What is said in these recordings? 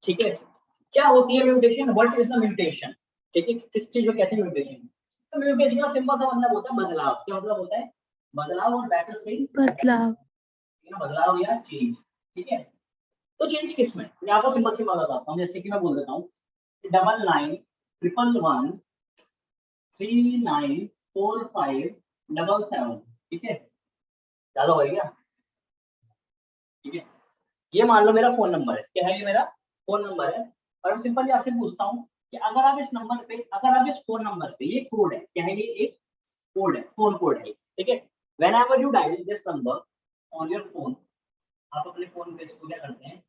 ठीक है, क्या होती है mutation, what is the mutation, ठीक है, किस चीज को कहते हैं म्यूटेशन। तो म्यूटेशन का सिंपल सा मतलब होता है बदलाव। क्या मतलब होता है, बदलाव, और बेटर से बदलाव, बदलाव या चेंज। ठीक है, तो चेंज किस में, मैं आपको सिंपल सी बात बताता हूँ, जैसे कि मैं बोल देता हूँ 9911 394577, ठीक है, ज्यादा हो गया। ठीक है, ये मान लो मेरा फोन नंबर है, क्या है, ये मेरा फोन नंबर है, और मैं सिंपली आपसे पूछता हूँ कि अगर आप इस नंबर पे, अगर आप इस फोन नंबर पे, ये कोड है, क्या है, ये एक कोड है, फोन कोड है, ठीक है, when ever you dial this number on your phone, आप अपने फोन पे इसको क्या करते हैं,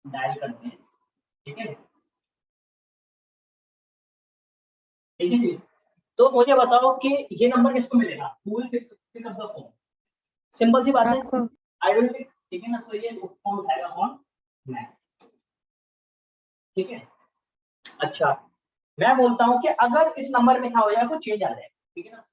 डायल करते हैं, ठीक है, ठीक है जी। तो मुझे बताओ कि ये नंबर किसको मिलेगा, who will pick up the phone, simple सी बात है, आपको। आई विल पिक, ठीक है ना, तो ये फोन उठाएगा कौन, मैं, ठीक है। अच्छा, मैं बोलता हूँ कि अगर इस नंबर में क्या हो जाए तो चेंज आ जाए, ठीक है ना,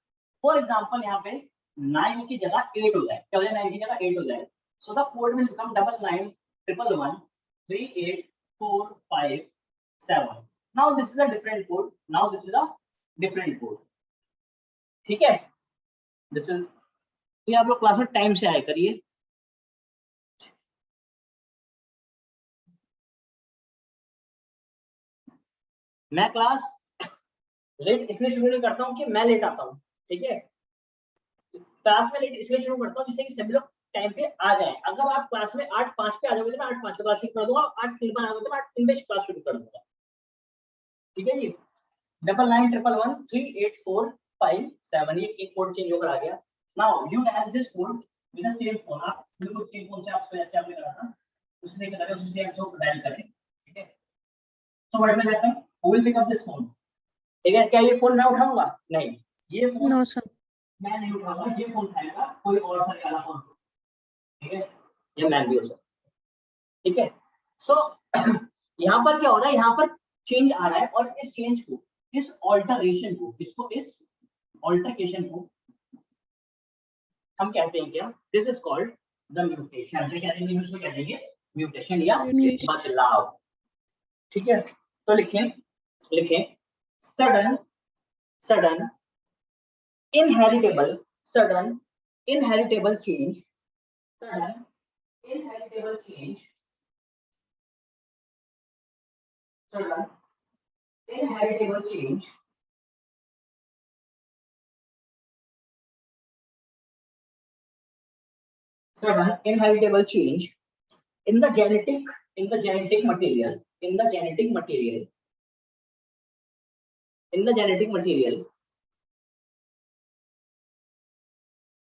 फॉर एग्जाम्पल यहाँ पे 9 की जगह 8 हो जाए, क्या हो जाए, 9 की जगह 8 हो जाए, so the code will become 9911384557, now this is a different code, now this is a different code, ठीक है, दिस इज, ये आप लोग क्लास में टाइम से आए करिए। मैं क्लास लेट इसलिए शुरू नहीं करता हूँ कि मैं लेट आता हूँ, ठीक है, क्लास में लेट इसलिए शुरू करता हूँ जिससे कि सभी लोग टाइम पे आ जाए। अगर आप क्लास में 8:05 पे आ जाओगे तो मैं 8:05 पे क्लास शुरू कर दूंगा, 8:03 पे आ जाओगे तो मैं 8:03 पे क्लास शुरू कर दूंगा, ठीक है जी। 9911384557, ये एक कोड चेंज होकर आ गया। Now you dial this code with the same phone, आप बिल्कुल सेम फोन से आप जैसे आपने करा था उसी से करें, उसी से आप डायल करें, ठीक है। So what will happen, who will pick up this phone, ठीक है, क्या ये फोन मैं उठाऊंगा, नहीं, ये फोन नो सर, मैं नहीं उठाऊंगा, ये फोन उठाएगा कोई और सा वाला फोन, ठीक है, ये मैन भी हो सकता है, ठीक है। सो यहाँ पर क्या हो रहा है, यहाँ पर चेंज आ रहा है, और इस चेंज को, इस ऑल्टरेशन को, इसको, इस ऑल्टरकेशन को हम कहते हैं क्या, this is called the mutation, क्या कहते हैं, इसको कहते हैं म्यूटेशन या बदलाव, ठीक है। तो लिखें, लिखें sudden, sudden inheritable, sudden inheritable change, sudden inheritable change, sudden inheritable change, sudden inheritable change in the genetic, in the genetic material, in the genetic material, in the genetic material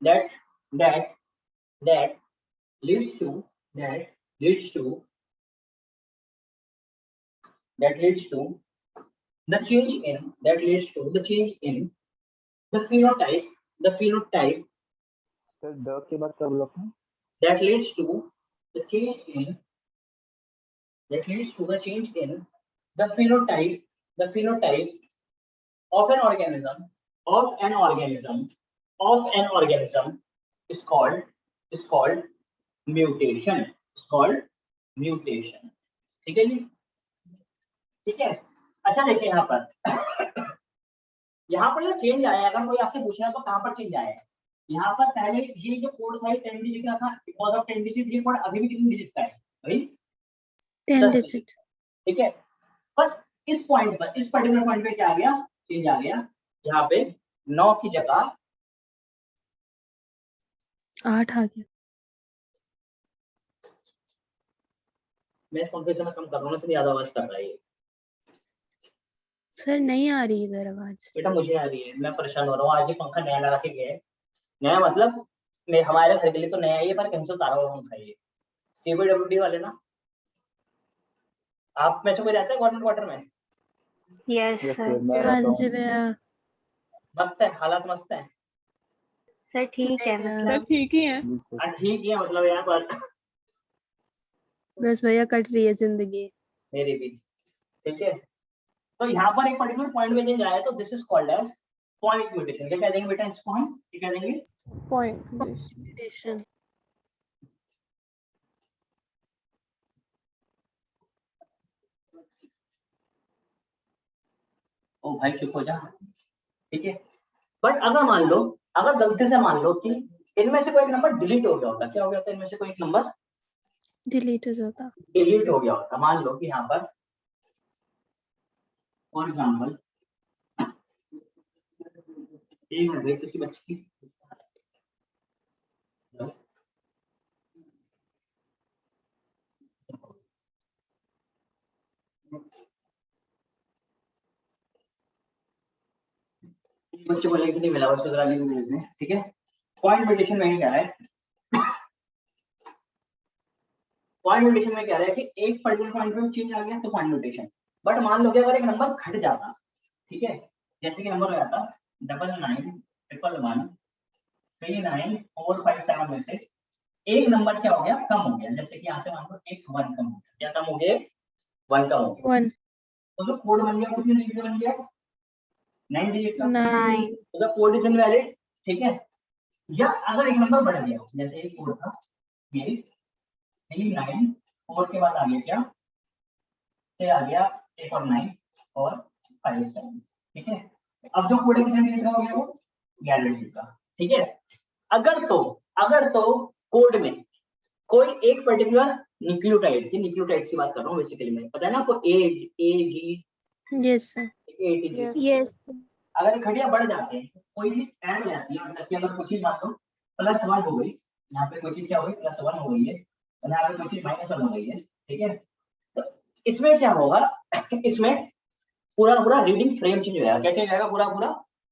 that that that leads to, that leads to, that leads to the change in, that leads to the change in the phenotype, the phenotype sir the के बाद क्या बोला आपने? that leads to the change in, that leads to the change in the phenotype, the phenotype of an organism, of an organism, of an organism is called, is called mutation, is called mutation, ठीक है जी, ठीक है। अच्छा देखिए यहाँ पर यहाँ पर जो चेंज आया, अगर कोई आपसे पूछ रहा है तो कहाँ पर चेंज आया है, यहाँ पर पहले ये जो कोड था 10 डिजिट का था, बिकॉज ऑफ 10 डिजिट, ये कोड अभी भी कितने डिजिट का है भाई, 10 डिजिट, ठीक है। पर इस पॉइंट पर, इस पर्टिकुलर पॉइंट पे क्या आ गया, चेंज आ गया, यहाँ पे 9 की जगह 8 आ गया। मैं इसको इतना कम कर रहा हूँ, इतनी ज्यादा आवाज कर रहा है ये। सर नहीं आ रही इधर आवाज। बेटा मुझे आ रही है, मैं परेशान हो रहा हूँ, आज ये पंखा नया लगा के गया है, नया मतलब मैं हमारे घर के लिए तो नया है ये, पर कैंसिल उतारा हुआ पंखा है ये, सीबीडब्ल्यूडी वाले ना, आप में से कोई रहता है गवर्नमेंट क्वार्टर में? यस यस सर, सर मैं हाँ रहता हूँ। जी भैया। मस्त है, हालात मस्त है, सर ठीक है, नहीं, मतलब ठीक ही है। बिल्कुल ठीक है, मतलब यहाँ पर बस भैया कट रही है जिंदगी। मेरी भी, ठीक है। तो यहाँ पर एक पर्टिकुलर पॉइंट में चेंज आया, तो this is called as point mutation, क्या कह देंगे बेटा इसको हम, क्या कह देंगे, पॉइंट म्यूटेशन। भाई चुप हो जा, ठीक है। बट अगर मान लो, अगर गलती से मान लो कि इनमें से कोई एक नंबर डिलीट हो गया होता, क्या हो गया होता, इनमें से कोई एक नंबर डिलीट हो जाता। डिलीट हो गया होता। मान लो कि यहाँ पर फॉर एग्जाम्पल एक मिनट भाई, किसी बच्चे की बच्चे को लिंक नहीं मिला, उसको जरा लिंक भेज दें, ठीक है। पॉइंट मेडिटेशन में क्या है, पॉइंट म्यूटेशन में क्या है कि एक पर्टिकुलर पॉइंट पे चेंज आ गया तो पॉइंट म्यूटेशन। बट मान लो कि अगर एक नंबर घट जाता, ठीक है, जैसे कि नंबर हो जाता 99113945 में से एक नंबर क्या हो गया, कम हो गया, जैसे कि यहाँ से मान लो एक 1 कम हो गया, क्या कम हो गया, 1 कम हो गया, 1 तो जो कोड बन गया कितने डिजिट का बन गया, 9 डिजिट का, 9 तो द कोड इज इनवैलिड, ठीक है। या अगर एक नंबर बढ़ गया, जैसे एक कोड था ये 9 4 के बाद आ गया क्या, से आ गया एक और 9 और 5 7, ठीक है। अब जो कोड कितने डिजिट का हो गया, वो 11 डिजिट का, ठीक है। अगर तो कोड में कोई एक पर्टिकुलर न्यूक्लियोटाइड की बात कर रहा हूँ बेसिकली, मैं पता है ना आपको, ए जी यस सर। यस अगर घटिया बढ़ जाते हैं तो कोई चीज ऐड हो जाती है, मतलब कि अगर कोई चीज मान लो +1 हो गई, यहाँ पे कोई चीज क्या हो गई, +1 हो गई है, और यहाँ पे कोई चीज -1 हो गई है, ठीक है। तो इसमें क्या होगा, इसमें पूरा रीडिंग फ्रेम चेंज हो जाएगा, क्या चेंज हो जाएगा, पूरा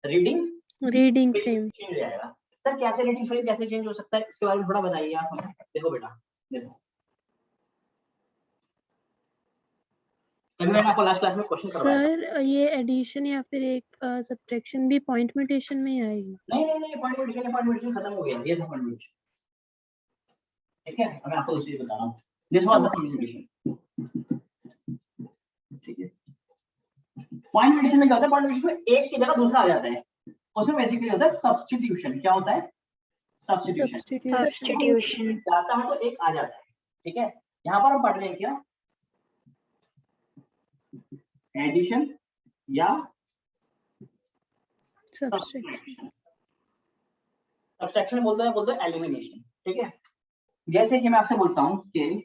रीडिंग फ्रेम। चेंज हो जाएगा। सर कैसे रीडिंग फ्रेम कैसे चेंज हो सकता है, इसके बारे में थोड़ा बताइए आप हमें। देखो बेटा, देखो कभी मैंने आपको लास्ट क्लास में क्वेश्चन करवाया था। सर ये एडिशन या फिर एक सब्ट्रैक्शन भी पॉइंट म्यूटेशन में ही आएगी? नहीं पॉइंट म्यूटेशन खत्म हो गया, ये था पॉइंट म्यूटेशन, ठीक है। मैं आपको दूसरी बता रहा हूँ, this was the point mutation, ठीक है। पॉइंट म्यूटेशन में क्या होता है, पॉइंट म्यूटेशन में एक की जगह दूसरा आ जाता है, उसमें बेसिकली होता है सब्स्टिट्यूशन। क्या होता है, सब्स्टिट्यूशन। सब्स्टिट्यूशन जाता है तो एक आ जाता है, ठीक है। यहाँ पर हम पढ़ रहे हैं क्या, एडिशन या सब्ट्रैक्शन। सब्सट्रैक्शन बोलते हैं एलिमिनेशन, ठीक है। जैसे कि मैं आपसे बोलता हूँ कि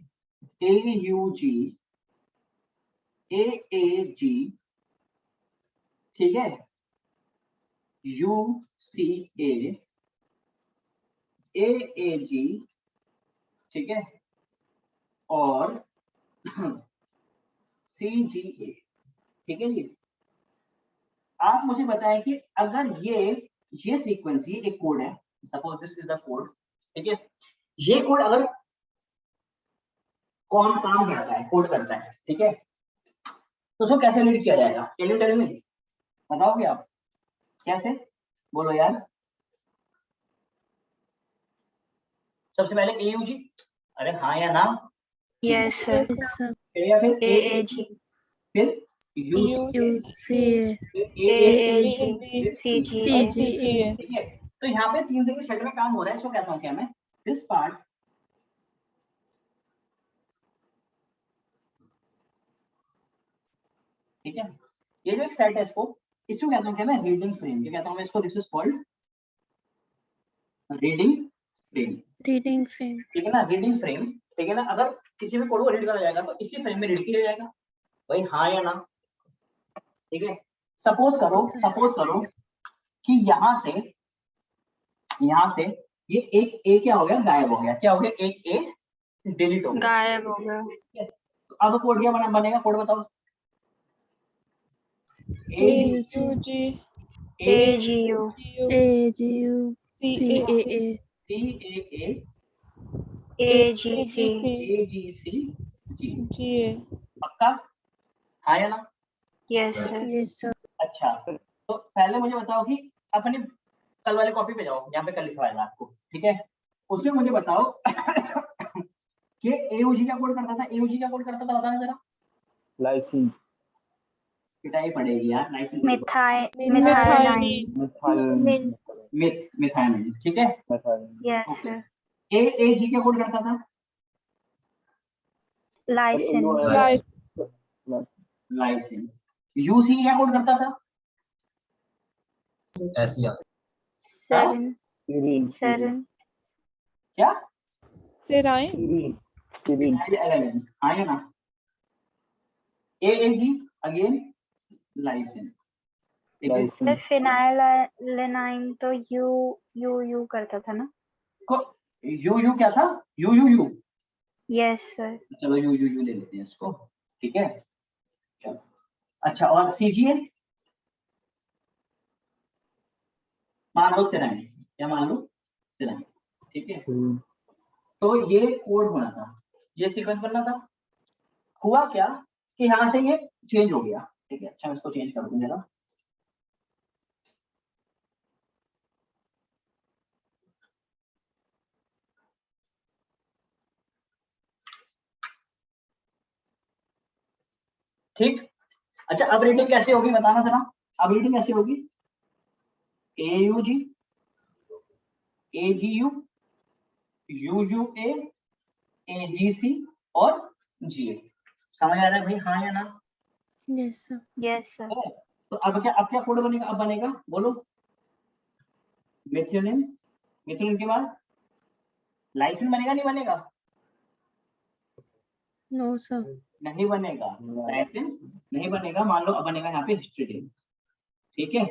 AUG AAG, ठीक है, UCA AAG, ठीक है, और CGA, ठीक है जी। आप मुझे बताएं कि अगर ये सीक्वेंस, ये एक कोड है, suppose this is the code, ठीक है, ये कोड अगर कौन काम करता है, कोड करता है, ठीक है, तो उसको कैसे रीड किया जाएगा, कैन यू टेल मी, बताओगे आप कैसे, बोलो यार। सबसे पहले AUG, अरे हाँ या ना, यस सर सर। या फिर AAG फिर UCA AAG CGA। ठीक है। तो यहाँ पे 3 से सेट में काम हो रहा है, इसको कहता हूँ क्या मैं, दिस पार्ट, ठीक है। ये जो एक सेट है, इसको कहता हूँ क्या मैं, रीडिंग फ्रेम, क्या कहता हूँ मैं इसको, this is called reading frame, reading frame. ठीक है ना, रीडिंग फ्रेम, ठीक है ना। अगर किसी भी कोड को रीड करा जाएगा तो इसी फ्रेम में रीड किया जाएगा, भाई हाँ या ना, ठीक है। सपोज करो कि यहाँ से ये एक ए क्या हो गया, गायब हो गया, क्या हो गया, एक ए डिलीट हो गया, गायब हो गया। ठीक है। तो अब कोड क्या बनेगा, कोड बताओ, AGU AGU CAA AGC AGC पक्का, हाँ या ना, यस सर यस सर। अच्छा। तो पहले मुझे बताओ कि अपनी कल वाले कॉपी पे जाओ, यहाँ पे कल लिखा है आपको, ठीक है। उसमें मुझे बताओ कि AUG क्या कोड करता था, AUG क्या कोड करता था, बताना जरा। लाइसिन पिटाई पड़ेगी यार, मिथाइलाइन मिथाइलिन, ठीक है। यस सर AAG क्या कोड करता था, लाइसिन लाइसिन। UC क्या कोड करता था, ऐसे ही आता Serin. Serine Serin. क्या Serine. सीरीन सीरीन एलानिन, हाँ या ना? AAG अगेन लाइसिन, ठीक है? लाइसिन सर phenylalanine तो U करता था ना? यू क्या था? U Yes sir. चलो यू ले लेते हैं इसको, ठीक है? चलो अच्छा, और CGA मान लो सिराइन, क्या मान लो? सिराइन, ठीक है? तो ये कोड होना था, ये सीक्वेंस बनना था। हुआ क्या कि यहाँ से ये चेंज हो गया, ठीक है? अच्छा मैं इसको चेंज कर दूं जरा, ठीक। अच्छा अब रीडिंग कैसे होगी बताना जरा, अब रीडिंग कैसे होगी? AUG AGU UUA AGC और GA, समझ आ रहा है भाई, हाँ या ना? Yes sir. Yes sir. तो अब क्या कोड बनेगा? अब बनेगा, बोलो। मेथियोनिन, मेथियोनिन के बाद लाइसिन बनेगा, नहीं बनेगा? No sir. नहीं बनेगा, लाइसिन नहीं बनेगा। मान लो अब बनेगा यहाँ पे हिस्टीडीन, ठीक है?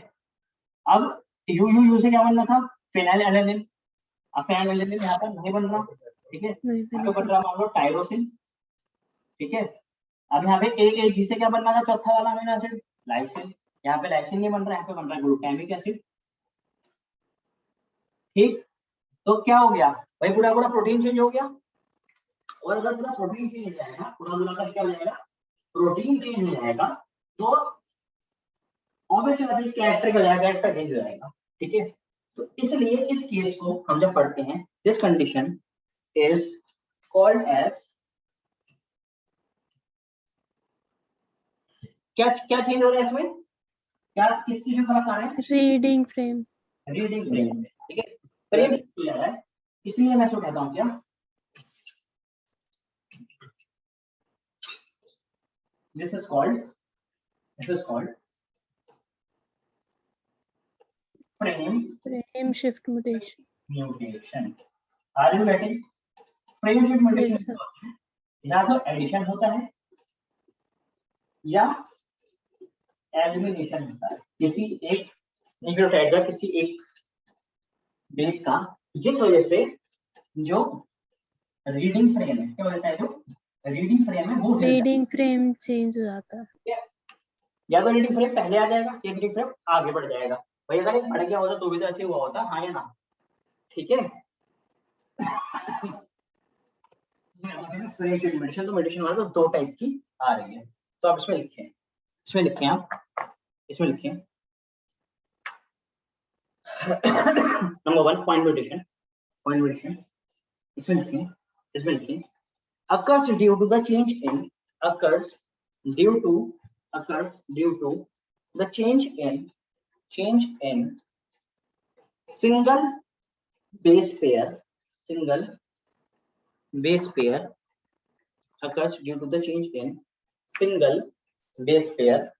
अब यू से क्या बनना था? फेनिलएलनिन। अब फेनिलएलनिन यहाँ पर नहीं बन रहा, ठीक है? नहीं यहाँ पे बन बनेगा। रहा मान लो टायरोसिन, ठीक है? अब यहाँ पे AAG से क्या बनना था? चौथा वाला अमीनो एसिड लाइसिन। यहाँ पे लाइसिन नहीं बन रहा, यहाँ पे बन रहा है ग्लूटामिक एसिड, ठीक? तो क्या हो गया भाई? पूरा प्रोटीन चेंज हो गया। और अगर पूरा प्रोटीन चेंज हो जाएगा, पूरा का क्या हो जाएगा? प्रोटीन चेंज हो जाएगा, तो ऑब्वियसली बात है कैरेक्टर का जाएगा, कैरेक्टर चेंज हो जाएगा, ठीक है? तो इसलिए इस केस को हम जब पढ़ते हैं, this condition is called as, क्या चेंज हो रहा है इसमें? क्या किस चीज में फर्क आ रहा है? Reading frame. रीडिंग फ्रेम, ठीक है? फ्रेम हो जा रहा है, इसलिए मैं इसको कहता हूँ क्या? This is called frame shift mutation. mutation. Are you getting? Frame shift mutation Yes, sir. या तो एडिशन होता है या एलिमिनेशन होता है किसी एक न्यूक्लियोटाइड का, किसी एक बेस का, जिस वजह से जो रीडिंग फ्रेम है, क्या बोलता है? जो रीडिंग फ्रेम है वो रीडिंग फ्रेम चेंज हो जाता है। या तो रीडिंग फ्रेम पहले आ जाएगा या रीडिंग फ्रेम आगे बढ़ जाएगा। भाई अगर एक बढ़ गया होता तो भी तो ऐसे हुआ होता, हाँ या ना? ठीक है? मेडिसिन तो मेडिसिन वाला तो दो टाइप की आ रही है, तो आप इसमें लिखें, इसमें लिखें नंबर 1 पॉइंट म्यूटेशन, इसमें लिखें occurs due to the change in occurs due to the change in single base pair occurs due to the change in single base pair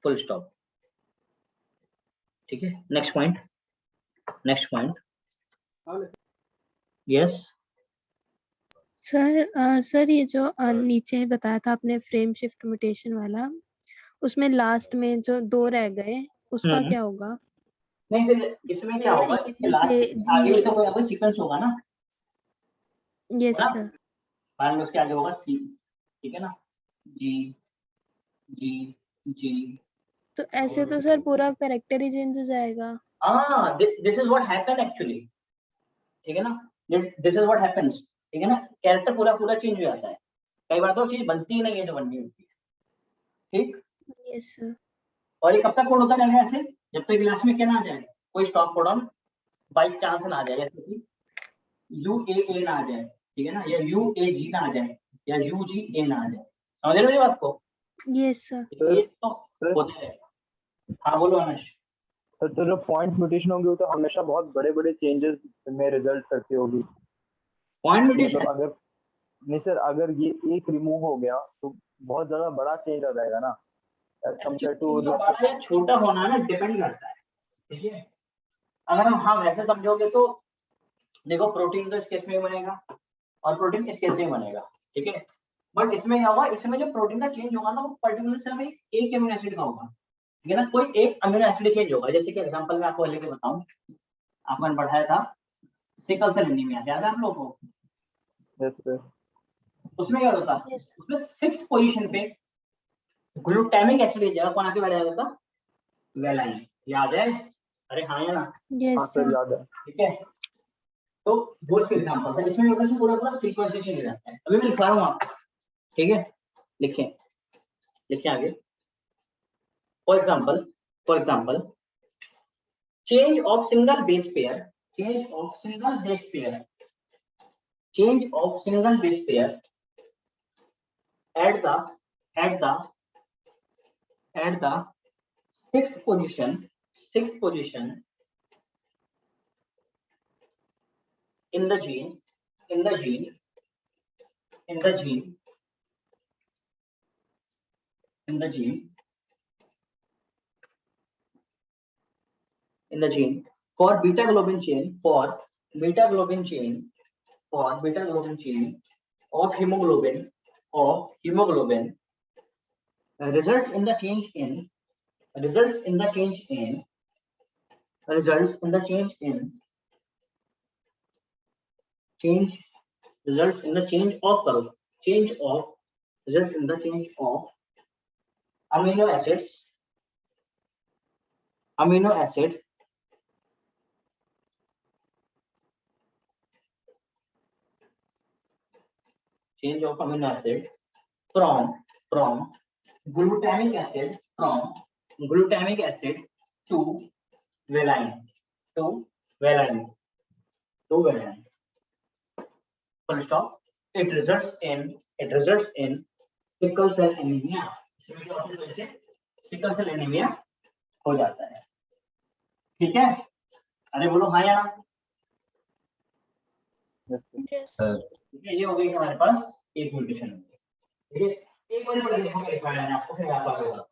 full stop, ठीक है? नेक्स्ट पॉइंट यस सर ये जो नीचे बताया था आपने फ्रेम शिफ्ट म्यूटेशन वाला, उसमें लास्ट में जो 2 रह गए उसका क्या होगा? नहीं, फिर इसमें क्या होगा? A लास्ट से आगे भी G। तो कोई सीक्वेंस होगा ना, यस है ना? सर। मान लो उसके आगे होगा C, ठीक है ना? G तो ऐसे तो सर पूरा कैरेक्टर ही चेंज हो जाएगा। हाँ, this is what happen actually, ठीक है ना? दिस इज व्हाट हैपेंस, ठीक है ना? कैरेक्टर पूरा चेंज हो जाता है। कई बार तो चीज बनती ही नहीं है जो बननी होती है, ठीक? Yes sir. और ये कब तक कोड होता रहेगा ऐसे? जब तक क्लास में क्या ना आ जाए, कोई स्टॉप कोडन बाई चांस ना आ जाए, जैसे कि UAA ना आ जाए, ठीक है ना? या UAG ना आ जाए, या UGA ना आ जाए। समझ रहे हो मेरी बात को? Yes sir. ये तो होता रहेगा। हाँ बोलो अनश। तो जो पॉइंट म्यूटेशन होगी वो तो हमेशा बहुत बड़े बड़े चेंजेस में रिजल्ट करती होगी। पॉइंट मतलब म्यूटेशन अगर नहीं सर, अगर ये एक रिमूव हो गया तो बहुत ज्यादा बड़ा चेंज आ जाएगा ना, एज कम्पेयर टू जो। बड़ा या छोटा होना ना डिपेंड करता है, ठीक है। अगर हम हाँ वैसे समझोगे तो देखो प्रोटीन तो इस केस में बनेगा और प्रोटीन इस केस में बनेगा, ठीक है। बट इसमें क्या होगा, इसमें जो प्रोटीन का चेंज होगा ना वो पर्टिकुलर सिर्फ एक अमीनो एसिड का होगा, ठीक है ना। कोई एक अमीनो एसिड चेंज होगा, जैसे कि एग्जांपल मैं आपको लेके बताऊं, आपने पढ़ाया था सिकल सेल एनीमिया, याद है आप लोगों को? Yes sir. उसमें क्या होता है, यस उसमें 6th पोजीशन पे ग्लूटामिक एसिड की जगह कौन आके बैठ जाता था, वेलाइन, याद है? अरे हाँ या ना? हाँ यस सर सर याद है। ठीक है। तो वो इसके एग्जांपल था, इसमें होगा पूरा पूरा सीक्वेंसेशन रहता है। अभी मैं लिखा रहा हूँ आपको, ठीक है, लिखें लिखें आगे। For example change of single base pair change of single base pair at the sixth position in the gene for beta globin chain of hemoglobin results in the change of amino acid change of amino acid from glutamic acid to valine full stop. It results in sickle cell anemia. Sickle cell anaemia हो जाता है, ठीक है। अरे बोलो हाँ या ना? यस सर ठीक है, ये हो गई हमारे पास एक म्यूटेशन, ठीक है। एक बार पढ़ देखो मेरे फाइल में आपको, फिर आप आगे बढ़ो।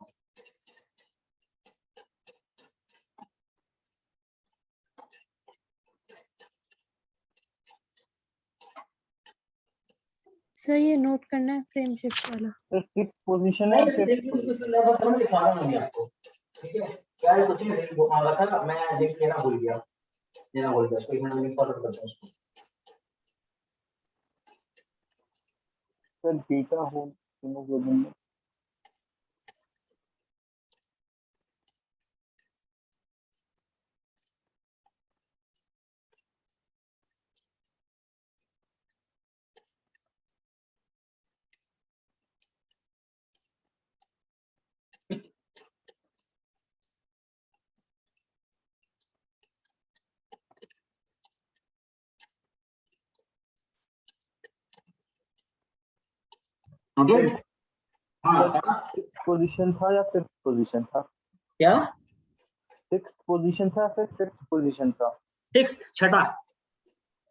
सर ये नोट करना है फ्रेम शिफ्ट वाला। सर 6th पोजीशन है या 5th पोजीशन? मैं लिखा रहा हूँ आपको, ठीक है। यार कुछ नहीं वो आ रहा था, मैं लिख के ना भूल गया, उसको एक मिनट में फॉरवर्ड करता हूँ उसको। सर बीटा हो हीमोग्लोबिन में। ओके हाँ 6th पोजीशन था या 5th पोजीशन था? क्या 6th पोजीशन था फिर 5th पोजीशन था? 6th छठा,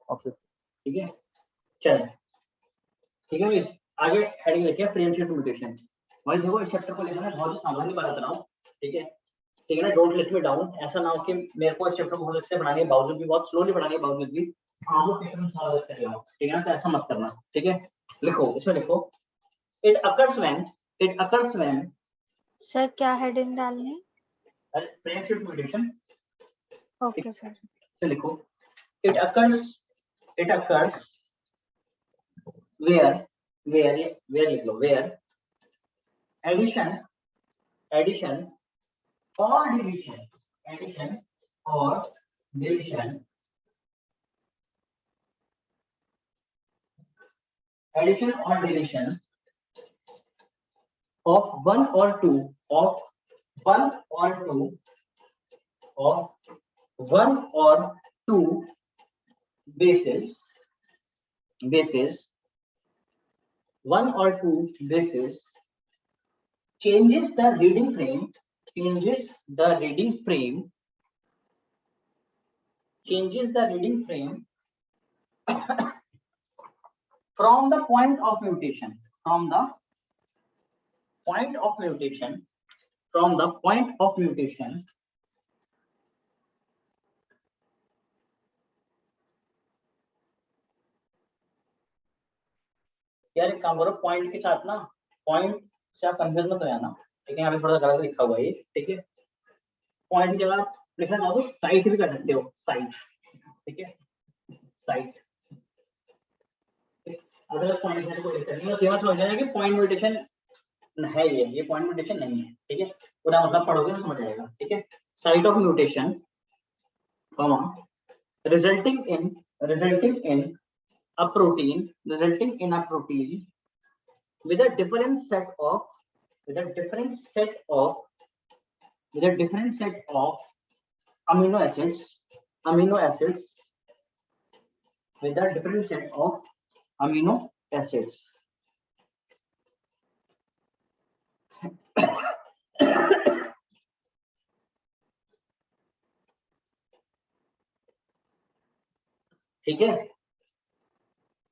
ओके ठीक है। चल ठीक है भाई, आगे हेडिंग लिखिए फ्रेम शिफ्ट म्यूटेशन। भाई देखो इस चैप्टर को लेकर मैं बहुत ही सावधानी बरत रहा हूँ, ठीक है ना। डोंट लेट मी डाउन, ऐसा ना हो कि मेरे को इस चैप्टर को बहुत अच्छे पढ़ाने के बावजूद भी, बहुत स्लोली पढ़ाने के बावजूद भी आपको पेपर में सारा कर रहा हूँ, ठीक है ना। तो ऐसा मत करना, ठीक है। लिखो इसमें लिखो इट अकर्स व्हेन सर क्या हेडिंग डालनी है? Frame shift mutation. Okay sir. तो लिखो इट अकर्स where लिख लो where addition or deletion of one or two bases changes the reading frame changes the reading frame from the point of mutation, from the point of mutation, from the point of mutation यार एक काम करो, point के साथ ना, point से आप confuse मत हो जाना, ठीक है, यहाँ पे थोड़ा गलत लिखा हुआ है ये, ठीक है, पॉइंट की जगह लिखना चाहो तो साइट भी कर सकते हो, साइट, ठीक है, साइट, अगर पॉइंट है तो कोई दिक्कत नहीं है, सीमा समझ जाना कि पॉइंट म्यूटेशन है, ये पॉइंट म्यूटेशन नहीं है, ठीक है, पूरा मतलब पढ़ोगे तो समझ आएगा, ठीक है, site of mutation, resulting in a protein, resulting in a protein with a different set of amino acids with a different set of amino acids. ठीक है,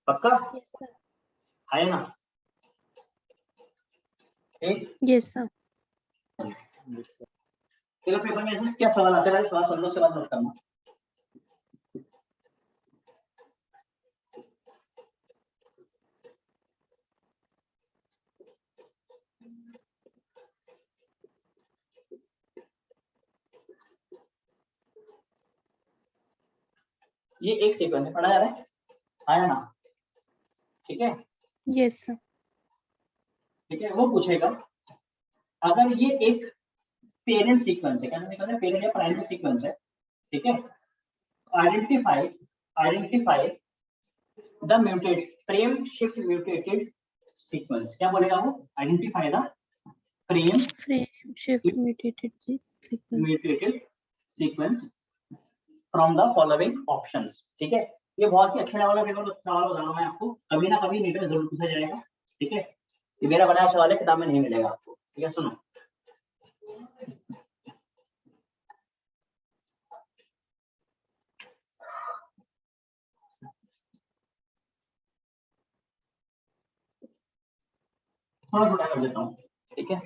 पक्का यस सर, है ना? ठीक, यस सर। चलो पेपर में ऐसे क्या सवाल आते हैं, सवाल सुन लो, सवाल नोट करना। ये एक सीक्वेंस है, पढ़ा जा रहा है ना? ठीक है, यस सर। ठीक है, वो पूछेगा अगर ये एक पेरेंट सीक्वेंस है, कैसा सीक्वेंस है, पेरेंट या प्राइमरी सीक्वेंस है, ठीक है, identify the mutate frame shift mutated sequence, क्या बोलेगा वो, identify the frame shift mutated sequence from the following options, ठीक है, ये बहुत ही अच्छे लेवल का पेपर सवाल बता रहा हूं मैं आपको, कभी ना कभी नीट में जरूर पूछा जाएगा, ठीक है, ये मेरा बनाया सवाल है, किताब में नहीं मिलेगा आपको, ठीक है, सुनो, थोड़ा छोटा कर देता हूँ, ठीक है,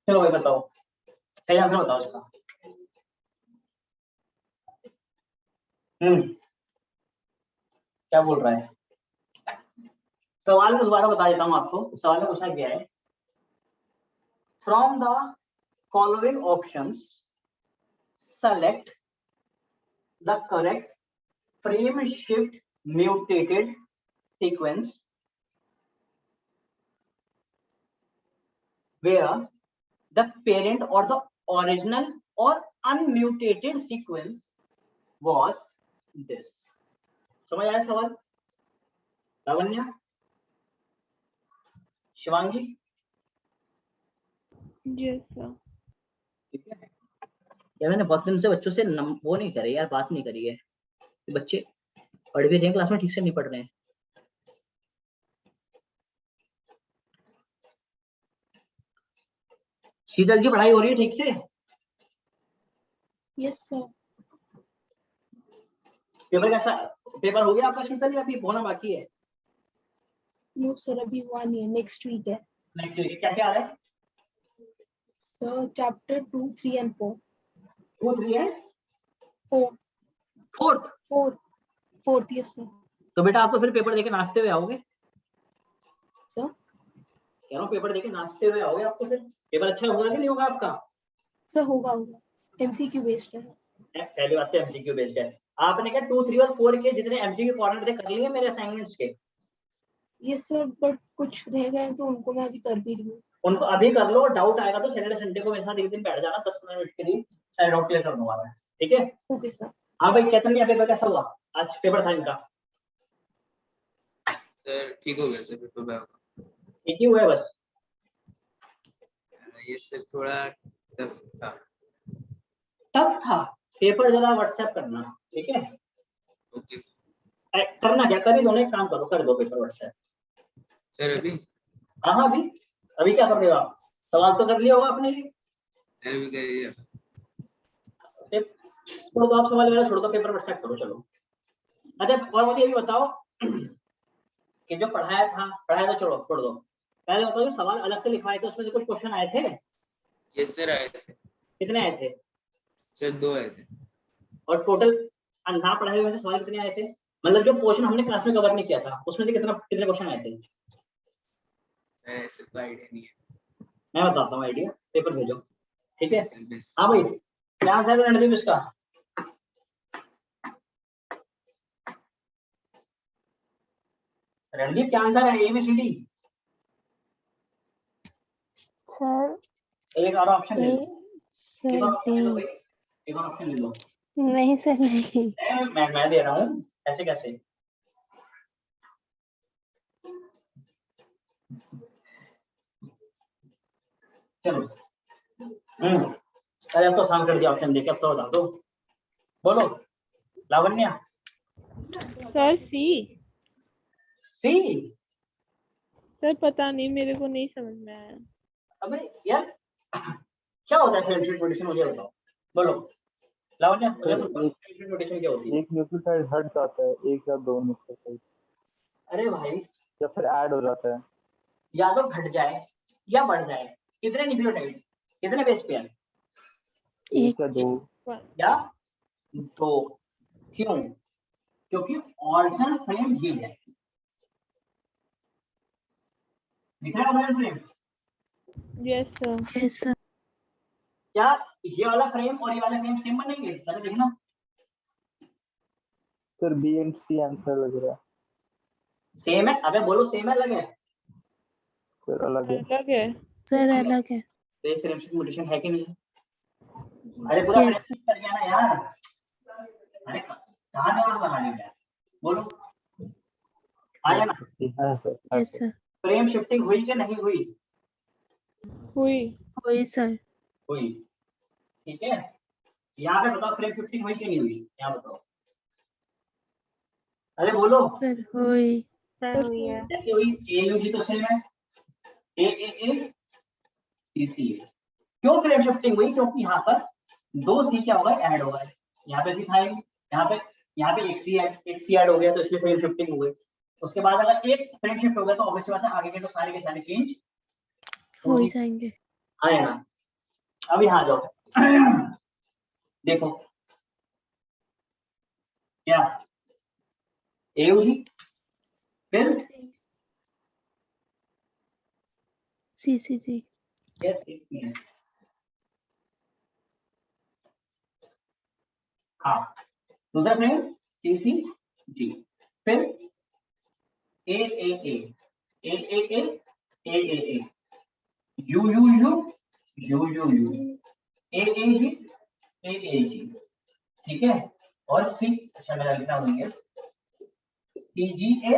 चलो भाई बताओ, सही आंसर बताओ इसका। क्या बोल रहा है, सवाल में दोबारा बता देता हूँ आपको, सवाल में पूछा गया है, from the following options select the correct frame shift mutated sequence where the parent or the original or unmutated sequence was this. समझ आया सवाल? Lavanya, Shivangi, yes sir. ठीक है, यार मैंने बहुत दिन से बच्चों से वो नहीं करी यार, बात नहीं करी है, बच्चे पढ़ भी रहे हैं क्लास में, ठीक से नहीं पढ़ रहे हैं। शीतल जी पढ़ाई हो रही है ठीक से? Yes sir. पेपर कैसा, पेपर हो गया आपका शीतल या अभी होना बाकी है? नो सर, अभी हुआ नहीं है, नेक्स्ट वीक है। नेक्स्ट वीक क्या क्या आ रहा है? Sir chapter 2, 3 and 4। 2, 3 है, 4, 4th। Yes sir. तो बेटा आप तो फिर पेपर देके नाचते हुए आओगे। सर कह रहा हूँ पेपर देके नाचते हुए आओगे आप, तो फिर पेपर अच्छा होगा कि नहीं होगा आपका? सर होगा, एमसीक्यू बेस्ड है। पहली बात तो एमसीक्यू बेस्ड है, आपने क्या 2, 3 और 4 के जितने एमसीक्यू कॉर्नर थे कर लिए मेरे असाइनमेंट्स के? यस सर, बट कुछ रह गए तो उनको मैं अभी कर भी रही हूँ। उनको अभी कर लो, डाउट आएगा तो सैटरडे संडे को मेरे साथ एक दिन बैठ जाना 10-15 मिनट के लिए, सारे डाउट क्लियर कर दूंगा मैं, ठीक है? Okay sir. हाँ भाई चेतन का पेपर कैसा हुआ? आज पेपर था इनका? सर ठीक हो गया सर, पेपर बैक ठीक ही हुआ है बस? ये सर थोड़ा टफ था। टफ था पेपर, जरा व्हाट्सएप करना, ठीक है? ओके करना क्या, कर ही दो ना, एक काम करो, कर दो पेपर व्हाट्सएप। सर। अभी हाँ अभी क्या कर रहे हो आप? सवाल तो कर लिया होगा आपने? सर अभी कर दिया। छोड़ दो आप सवाल वगैरह, छोड़ दो, पेपर व्हाट्सएप करो चलो। अच्छा और मुझे ये भी बताओ कि जो पढ़ाया तो छोड़ो, छोड़ दो, पहले बताओ जो सवाल अलग से लिखवाए थे उसमें से कुछ क्वेश्चन आए थे? यस सर आए थे। कितने आए थे? सर 2 आए थे। और टोटल ना पढ़ाए हुए से सवाल कितने आए थे? मतलब जो पोर्शन हमने क्लास में कवर नहीं किया था उसमें से कितने क्वेश्चन आए थे? ऐसे तो आइडिया नहीं है। मैं बताता हूँ आइडिया, पेपर भेजो, ठीक है? Yes, sir, best. हाँ भाई क्या आंसर है रणदीप इसका? रणदीप क्या आंसर है? ABCD? सर एक और ऑप्शन ले लो, सर एक और ऑप्शन ले लो डी। भाई, एक और ऑप्शन ले लो। नहीं सर नहीं। मैं दे रहा हूँ, ऐसे कैसे? चलो अरे अब तो आसान कर दिया ऑप्शन देके, अब तो बता दो, बोलो लावण्या। सर सी। सी? सर पता नहीं, मेरे को नहीं समझ में आया। अबे यार क्या होता है फ्रेंडशिप रोटेशन, मुझे बताओ, बोलो लावण्या, फ्रेंडशिप रोटेशन क्या होती है? एक न्यूक्लियोटाइड हट जाता है, एक या दो न्यूक्लियोटाइड, अरे भाई या फिर ऐड हो जाता है। या तो घट जाए या बढ़ जाए। कितने न्यूक्लियोटाइड, कितने बेस पेयर? एक या दो। या दो। क्यों? क्योंकि ऑर्डर फ्रेम ये है, दिख रहा है order frame? Yes sir. Yes sir. क्या ये वाला फ्रेम और ये वाला फ्रेम सेम बनेंगे? चलो देखना। Sir B and C answer लग रहा है। सेम है? अबे बोलो सेम है अलग है? सर अलग है। अलग है। सर अलग है। तो एक फ्रेम म्यूटेशन है कि नहीं? अरे पूरा यस फ्रेम कर गया ना यार, अरे कहाँ दिमाग लगा लिया, बोलो आया ना? हाँ sir. Yes sir. Frame shifting हुई कि नहीं हुई? हुई। हुई सर। हुई, ठीक है? यहाँ पे बताओ फ्रेम शिफ्टिंग हुई कि नहीं हुई, यहाँ बताओ, अरे बोलो। सर हुई। सर हुई है। कैसे हुई? AUG तो सेम है, A CC। क्यों फ्रेम शिफ्टिंग हुई? क्योंकि यहाँ पर दो सी क्या होगा, ऐड होगा, यहाँ पे सी था, यहाँ पे एक सी ऐड हो गया तो इसलिए फ्रेम शिफ्टिंग हो गई। उसके बाद अगर एक फ्रेम शिफ्ट हो गया तो ऑब्वियसली बात है आगे के तो सारे के सारे चेंज हो ही जाएंगे। आए ना? अब यहाँ जाओ देखो क्या AUG फिर CCG। यस हाँ, दूसरा फ्रेम CCG, फिर AAA UUU AAG, ठीक है? और C, अच्छा मेरा लिखना भूल गया, CGA।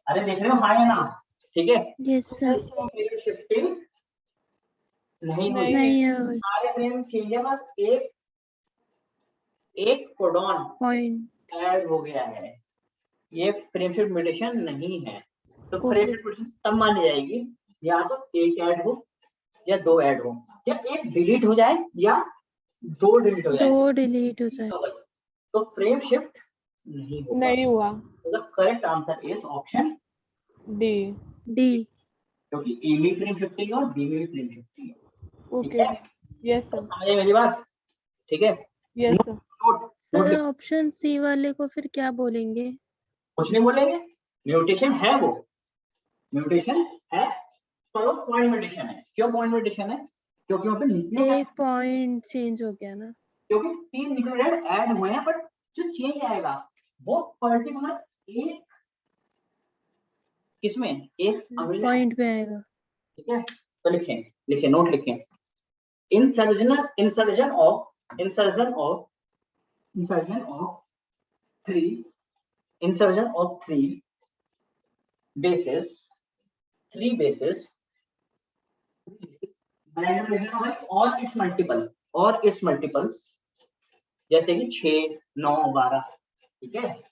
अरे देख रहे हो हाँ या ना? ठीक है? Yes sir. फ्रेम शिफ्टिंग नहीं हुई, नहीं हुई। सारे फ्रेम चेंज है, बस एक कोडॉन पॉइंट। ऐड हो गया है, ये फ्रेम शिफ्ट म्यूटेशन नहीं है। तो फ्रेम शिफ्ट म्यूटेशन तब मानी जाएगी या तो एक ऐड हो या दो ऐड हो, या एक डिलीट हो जाए या दो डिलीट हो जाए, दो डिलीट हो जाए। तो फ्रेम शिफ्ट नहीं होगा। नहीं हुआ। तो the correct answer is option D. D. क्योंकि ए में फ्रेम शिफ्टिंग और बी में frame shifting. Okay. Yes sir. समझे मेरी बात? ठीक है? Yes sir. Sir option C वाले को फिर क्या बोलेंगे? कुछ नहीं बोलेंगे, म्यूटेशन है, वो म्यूटेशन है, चलो पॉइंट म्यूटेशन है। क्यों पॉइंट म्यूटेशन है? क्योंकि वहाँ पे न्यूक्लियोटाइड, एक पॉइंट चेंज हो गया ना, क्योंकि 3 न्यूक्लियोटाइड ऐड हुए हैं, बट जो चेंज आएगा वो पर्टिकुलर एक किसमें, एक अमीनो पॉइंट पे आएगा। ठीक है। तो लिखें, लिखें, नोट लिखें, इंसर्जन ऑफ थ्री बेसिस और इट्स मल्टीपल्स, जैसे कि 6, 9, 12, ठीक है।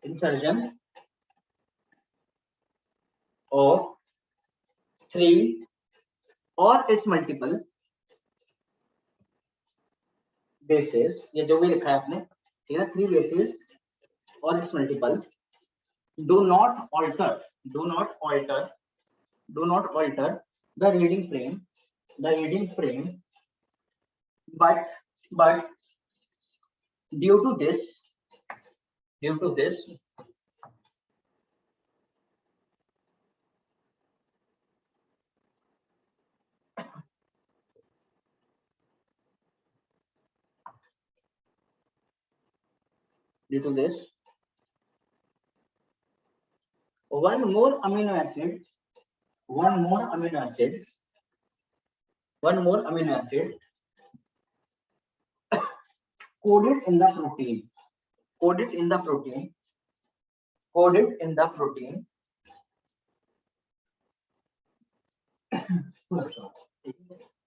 इंसर्जन ऑफ 3 और इट्स मल्टीपल बेसिस, ये जो भी लिखा है आपने, ठीक है, 3 बेसिस और it's multiple, do not alter the reading frame, but due to this one more amino acid coded in the protein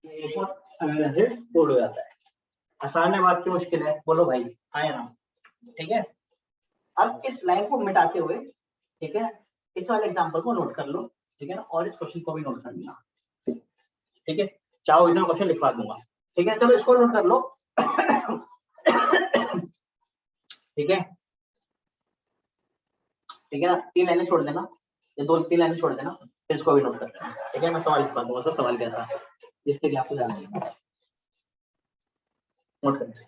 एक और अमीनो एसिड कोड हो जाता है। आसान है बात की मुश्किल है, बोलो भाई, हाँ या ना, ठीक है। अब इस लाइन को मिटाते हुए, ठीक है, इस वाले एग्जांपल को नोट कर लो, ठीक है ना, और इस क्वेश्चन को भी नोट कर लेना, ठीक है। चाहो इतना क्वेश्चन लिखवा दूंगा, ठीक है। चलो इसको नोट कर लो, ठीक है, ठीक है ना। 3 लाइनें छोड़ देना, ये 2-3 लाइनें छोड़ देना, फिर इसको भी नोट कर लेना, ठीक है। मैं सवाल लिखवा दूंगा, तो सवाल क्या था इसके लिए आपको जाना है, नोट कर लेना।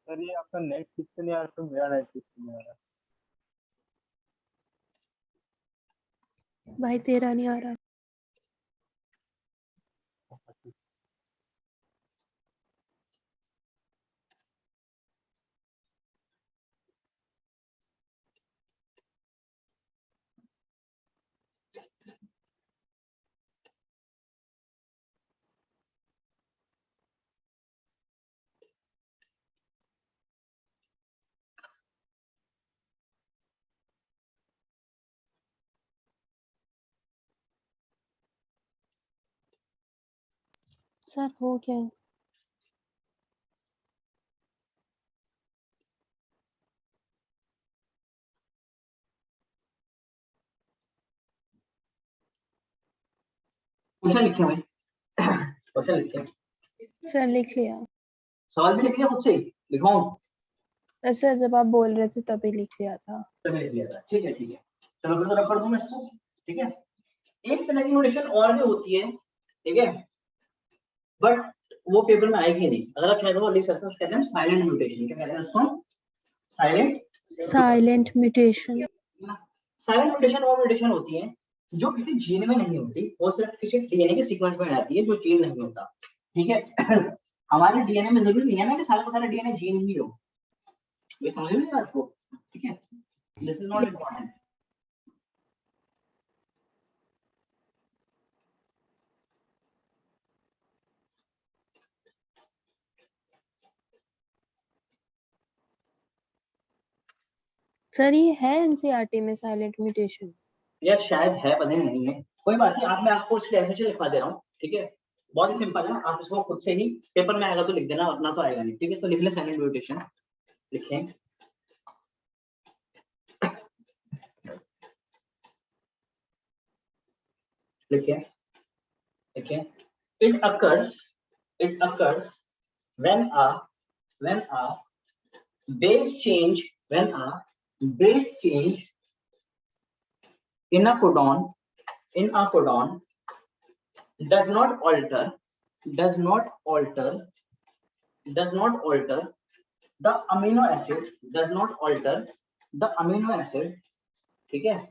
सर ये आपका नेट ठीक से नहीं आ रहा, तो मेरा नेट ठीक से नहीं आ रहा। भाई तेरा नहीं आ रहा। सर हो गया। क्वेश्चन लिखे भाई, क्वेश्चन लिखे, सर लिख लिया। सवाल भी लिख लिया खुद से ही, लिखवाऊं? सर जब आप बोल रहे थे तभी लिख लिया था। तो मैं लिख लिया था, ठीक है ठीक है। चलो फिर तो रख कर दूं मैं इसको, ठीक है। एक तरह की नोटेशन और भी होती है, ठीक है, बट वो पेपर में आएगी नहीं। अगर आप चाहे तो लिख सकते हो, कहते हैं साइलेंट म्यूटेशन। क्या कहते हैं उसको? Silent mutation. साइलेंट म्यूटेशन वो म्यूटेशन होती है जो किसी जीन में नहीं होती, वो सिर्फ किसी डीएनए के सीक्वेंस में आती है, जो जीन नहीं होता, ठीक है। हमारे डीएनए में जरूरी नहीं है ना कि सारा का सारा डीएनए जीन ही हो, ये समझ में आपको, ठीक है। This is not important. Sir ये है एनसीईआरटी में साइलेंट म्यूटेशन? या शायद है, पता नहीं है, कोई बात नहीं। आप, मैं आपको उसके डेफिनेशन लिखवा दे रहा हूँ, ठीक है। बहुत ही सिंपल है, आप इसको खुद से ही पेपर में आएगा तो लिख देना, अपना तो आएगा नहीं, ठीक है। तो लिख ले साइलेंट म्यूटेशन, लिखें। लिखें, लिखें। It occurs when a base change, when a base change in a codon does not alter the amino acid, ठीक है,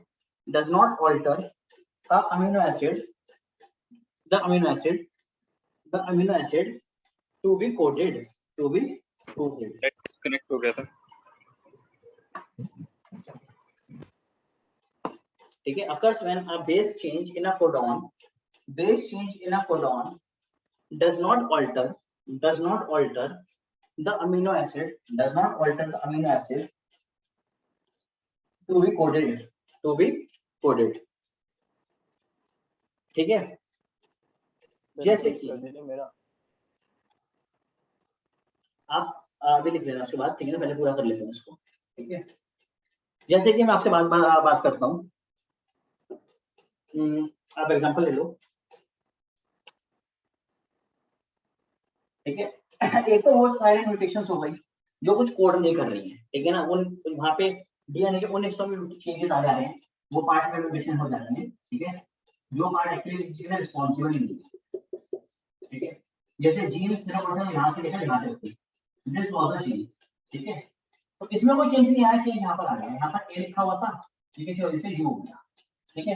does not alter the amino acid to be coded, disconnect हो गया था। ठीक है। occurs when a base change in a codon does not alter the amino acid to be coded, ठीक है। जैसे कि मेरा आप अभी लिख लेना उसके बाद, ठीक है ना, पहले पूरा कर लेते हैं इसको, ठीक है। जैसे कि मैं आपसे बात करता हूँ, आप एग्जांपल ले लो, ठीक है। एक तो वो साइलेंट म्यूटेशंस हो गई जो कुछ कोड नहीं कर रही है, ठीक है ना, उन वहां पे डीएनए के उन हिस्सों में चेंजेस आ जा रहे हैं, वो पार्ट में म्यूटेशन हो जा रहे हैं, ठीक है, जो पार्ट एक्चुअली किसी का रिस्पांसिबल नहीं है, ठीक है। जैसे जीन 0% यहाँ से लेकर यहाँ तक, दिस वाज द जीन, ठीक है। तो इसमें कोई चेंज नहीं आया, चेंज यहाँ पर आ गया, यहाँ पर ए लिखा हुआ था, ठीक है, इसी वजह से यू हो गया, ठीक है।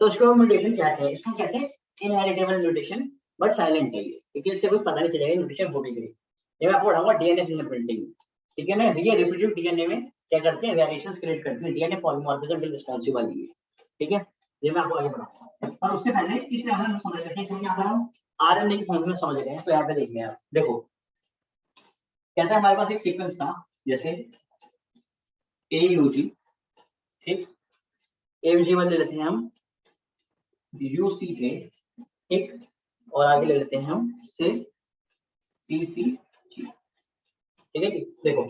तो उसको म्यूटेशन क्या है, इसको कहते हैं इनहेरिटेबल म्यूटेशन, बट साइलेंट है ये, ठीक है। इससे कोई पता नहीं चलेगा म्यूटेशन हो भी गई। ये मैं आपको पढ़ाऊंगा डीएनए फिंगरप्रिंटिंग, ठीक है ना। ये रिपीटेड डीएनए में क्या करते हैं, वेरिएशंस क्रिएट करते हैं, डीएनए पॉलीमॉर्फिज्म के रिस्पांसिबल है, ठीक है। ये मैं आपको आगे बढ़ाऊंगा, पर उससे पहले इस लेवल में समझ लेते हैं, क्योंकि अगर हम आरएनए की फॉर्म में समझ गए हैं तो यहाँ पे देखिए आप, देखो कहता है हमारे पास एक सीक्वेंस था, जैसे AUG, ठीक, AUG वाले लेते हैं हम UCA, ठीक, और आगे ले लेते हैं हम से CCG, ठीक है। देखो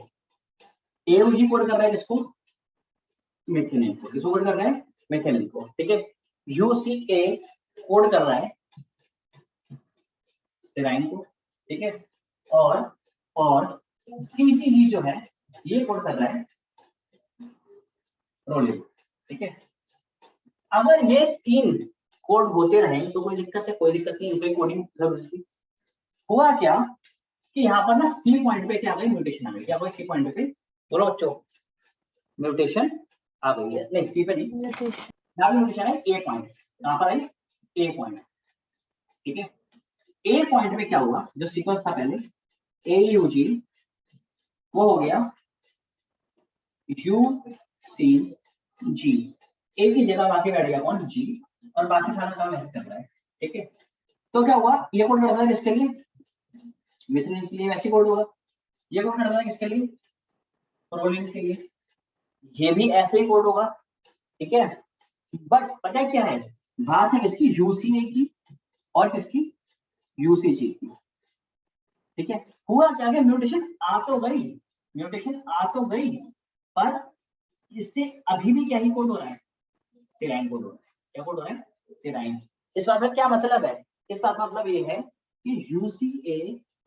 AUG कोड कर रहा है किसको, मेथिओनिन को, किसको कोड कर रहा है, मेथिओनिन को, ठीक है। UCA कोड कर रहा है सेराइन को, ठीक है, और CCG जो है ये कोड कर रहा है प्रोलिन, ठीक है। अगर ये तीन कोड होते रहे तो कोई दिक्कत है, कोई दिक्कत नहीं, इनकी कोडिंग जरूरी थी। हुआ क्या कि यहाँ पर ना सी पॉइंट पे क्या गई, म्यूटेशन आ गई। क्या गई सी पॉइंट पे, बोलो बच्चों, म्यूटेशन आ गई है, नहीं सी पे नहीं, यहाँ पे म्यूटेशन है ए पॉइंट, यहाँ पर आई ए पॉइंट, ठीक है। ए पॉइंट पे क्या हुआ, जो सीक्वेंस था पहले AUG वो हो गया UCG, ए की जगह बाकी बैठ गया कौन, G, और बाकी सारा काम ऐसे कर रहा है, ठीक है। तो क्या हुआ, ये कोड लड़ रहा है किसके लिए, मेथिओनिन के लिए, वैसे कोड होगा। ये कोड लड़ रहा है किसके लिए, प्रोलिन के लिए, ये भी ऐसे ही कोड होगा, ठीक है। बट पता है क्या है, बात है किसकी, UCA की और किसकी, UCG की, ठीक है। हुआ क्या कि म्यूटेशन आ तो गई, पर इससे अभी भी क्या ही कोड हो रहा है, सेराइन कोड हो रहा है। क्या कोड हो रहा है, सेराइन, इस बात का क्या मतलब है? इस बात का मतलब ये है कि UCA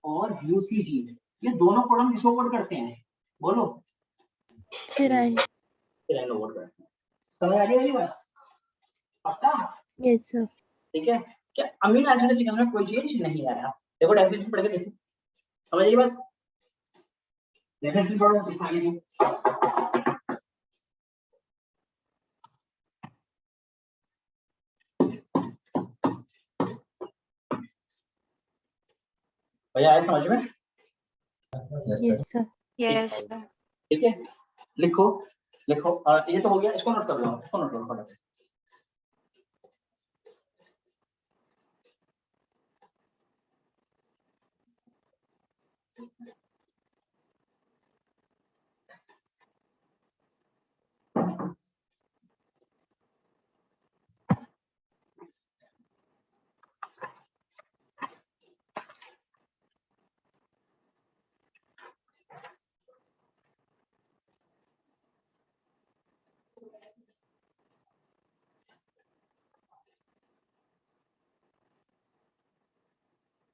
और UCG ये दोनों प्रोटॉन किसको कोड करते हैं? बोलो। सेराइन। सेराइन को कोड करते हैं। समझ आ रही है मेरी बात? पक्का? Yes sir. ठीक है। क्या अमीनो एसिड सीक्वेंस में कोई चेंज नहीं आया? देखो डेफिनेशन पढ़ के देखो, समझ आई बात? डेफिनेशन पढ़ो, दिखाइए दो। भैया आया समझ में? Yes sir. यस ठीक है, लिखो लिखो। और ये तो हो गया, इसको नोट कर लो, इसको नोट करो फटाफट।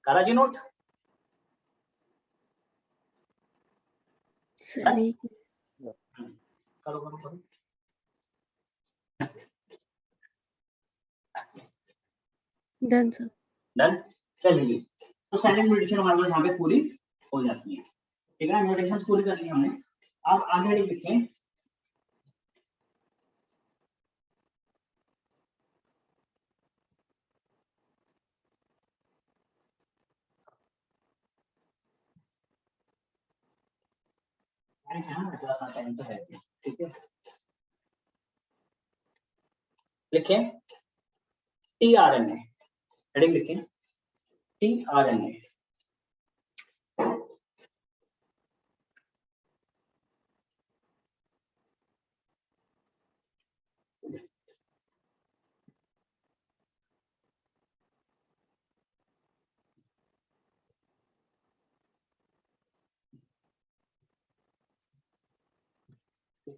करा जी नोट? सर एक करो करो करो। Done sir. डन। चलिए, तो साइलेंट मेडिटेशन हमारे यहाँ पे पूरी हो जाती है। ठीक है, मेडिटेशन पूरी कर ली हमने। अब आगे लिखें। टाइम तो है, ठीक है। लिखें tRNA, हेडिंग लिखें tRNA।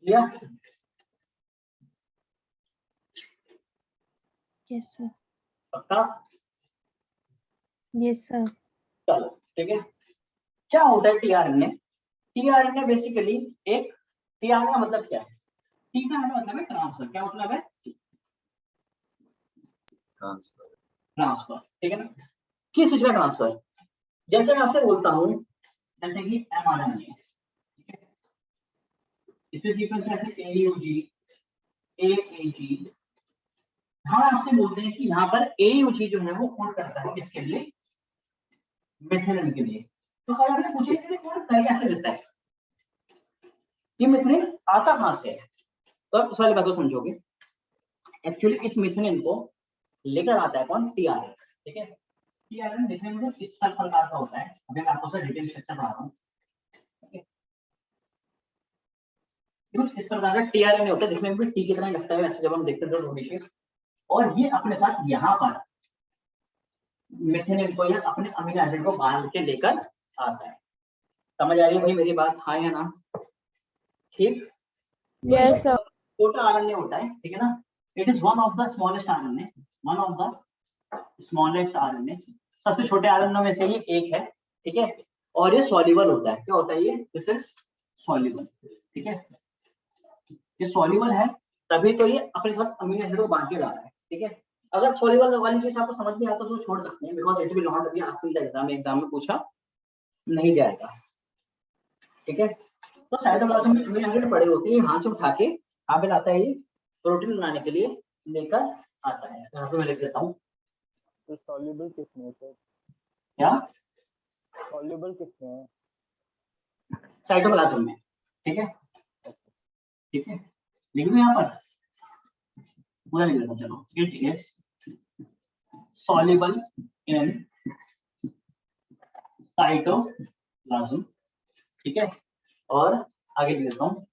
लिया? Yes sir. पक्का? Yes sir. चलो ठीक है। क्या होता है tRNA? tRNA बेसिकली एक, tRNA का मतलब क्या है? T का मतलब है ट्रांसफर। क्या मतलब है? ट्रांसफर, ठीक है ना? किस चीज का ट्रांसफर? जैसे मैं आपसे बोलता हूँ, जैसे कि mRNA, ठीक है, इसमें सीक्वेंस है AUG, AAG। हम आपसे बोलते हैं कि यहाँ पर AUG जो है वो कोड करता है किसके लिए? मेथिओनिन के लिए। तो सर आपने पूछा इसलिए कोड कैसे देता है? ये मेथिओनिन आता कहाँ से है? तो आप इस वाली बात को समझोगे। एक्चुअली इस मेथिओनिन को लेकर आता है कौन? tRNA, ठीक है। tRNA देखने में तो इस प्रकार का होता है। अभी मैं आपको सर डिटेल स्ट्रक्चर पढ़ा रहा हूँ। कुछ इस प्रकार का tRNA होता है, दिखने में भी टी की तरह लगता है वैसे जब हम देखते हैं तो नीचे। और ये अपने साथ यहाँ पर मेथिओनिन को या अपने अमीनो एसिड को बांध के लेकर आता है। समझ आ रही है भाई मेरी बात? हाँ या ना? ठीक। Yes sir. छोटा आरएनए होता है, ठीक है ना? It is one of the smallest RNA, one of the smallest RNA, सबसे छोटे आरएनए में से ही एक है, ठीक है। और ये सॉल्युबल होता है। क्या होता है ये? दिस इज सॉल्युबल, ठीक है। ये सॉल्युबल है तभी तो ये अपने साथ अमीनो एसिड को बांध के ला रहा है, ठीक है। अगर सॉल्युबल वाली चीज आपको समझ नहीं आता तो छोड़ सकते हैं, because it will not be asked in the exam में पूछा नहीं जाएगा, ठीक है। तो साइटोप्लाज्म में अमीनो एसिड पड़े होते हैं, यहाँ से उठा के कहाँ पे लाता है? ये प्रोटीन बनाने के लिए लेकर आता है। यहाँ पे मैं लिख देता हूँ। तो सॉल्युबल किसमें है सर? क्या सॉल्युबल किसमें है? साइटोप्लाज्म में, ठीक है, ठीक है। लिख दो यहाँ पर, पूरा लिख देता हूँ। चलो, it is soluble in cytoplasm, ठीक है। और आगे लिख देता हूँ,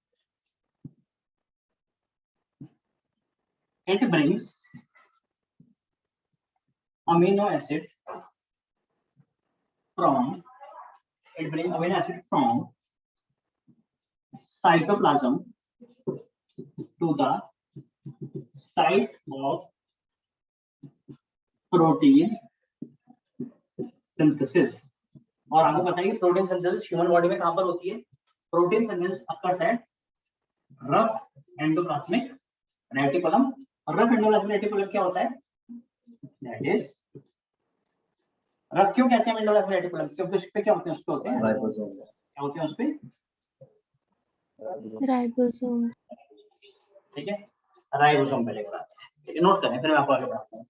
it brings amino acid from cytoplasm to the site of protein synthesis. और आपको पता है कि प्रोटीन सिंथेसिस ह्यूमन बॉडी में कहां पर होती है? Protein synthesis occurs at rough endoplasmic reticulum. और रफ एंडोप्लाज्मिक रेटिकुलम क्या होता है? That is rough. क्यों कहते हैं एंडोप्लाज्मिक रेटिकुलम? क्योंकि उस पे क्या होते हैं? उसपे होते हैं राइबोसोम। क्या होते हैं उसपे? राइबोसोम। ठीक है, राइबोसोम पहले कराते हैं, ठीक है, नोट करें, फिर मैं आपको आगे बढ़ाता हूँ।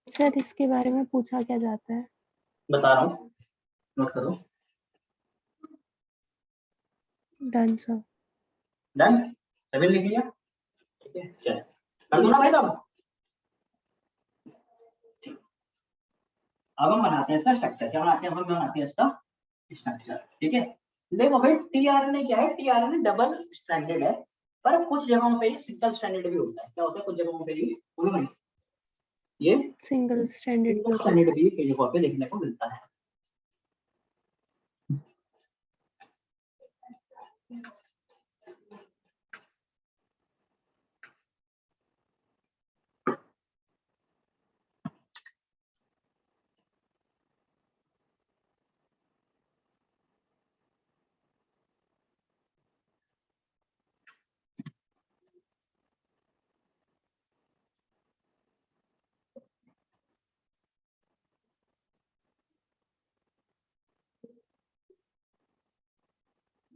सर इसके बारे में पूछा क्या जाता है? बता रहा हूँ, नोट करो। Done sir. डन, सभी लिख लिया? ठीक है, चलो कर दो ना भाई। अब हम बनाते हैं इसका स्ट्रक्चर। क्या बनाते हैं? हम बनाते हैं इसका स्ट्रक्चर। ठीक है, देखो भाई टीआरएनए क्या है? टीआरएनए डबल स्ट्रैंडेड है, पर कुछ जगहों पे सिंगल स्ट्रैंडेड भी होता है। क्या होता है? कुछ जगहों पे ये बोलो भाई, ये सिंगल स्टैंडर्ड सिंगल स्ट्रैंडेड भी कई जगहों पे देखने को मिलता है।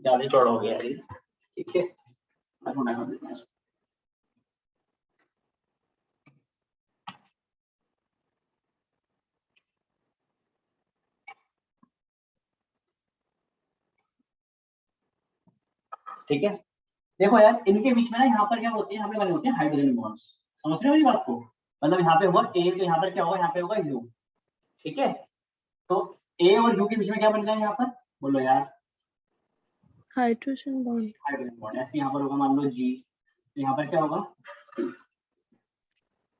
ज्यादा चौड़ा हो गया है ये, ठीक है, ठीक है। देखो यार, इनके बीच में ना यहाँ पर क्या होते हैं? यहाँ पे बने होते हैं हाइड्रोजन बॉन्ड्स। समझ रहे हो मेरी बात को? मतलब यहाँ पे हुआ ए, तो यहाँ पर क्या होगा? यहाँ पे होगा यू। ठीक है, तो ए और यू के बीच में क्या बन जाए यहाँ पर? बोलो यार, हाइड्रोजन बॉन्ड। Hydrogen bond. ऐसे यहाँ पर होगा, मान लो जी, तो यहाँ पर क्या होगा?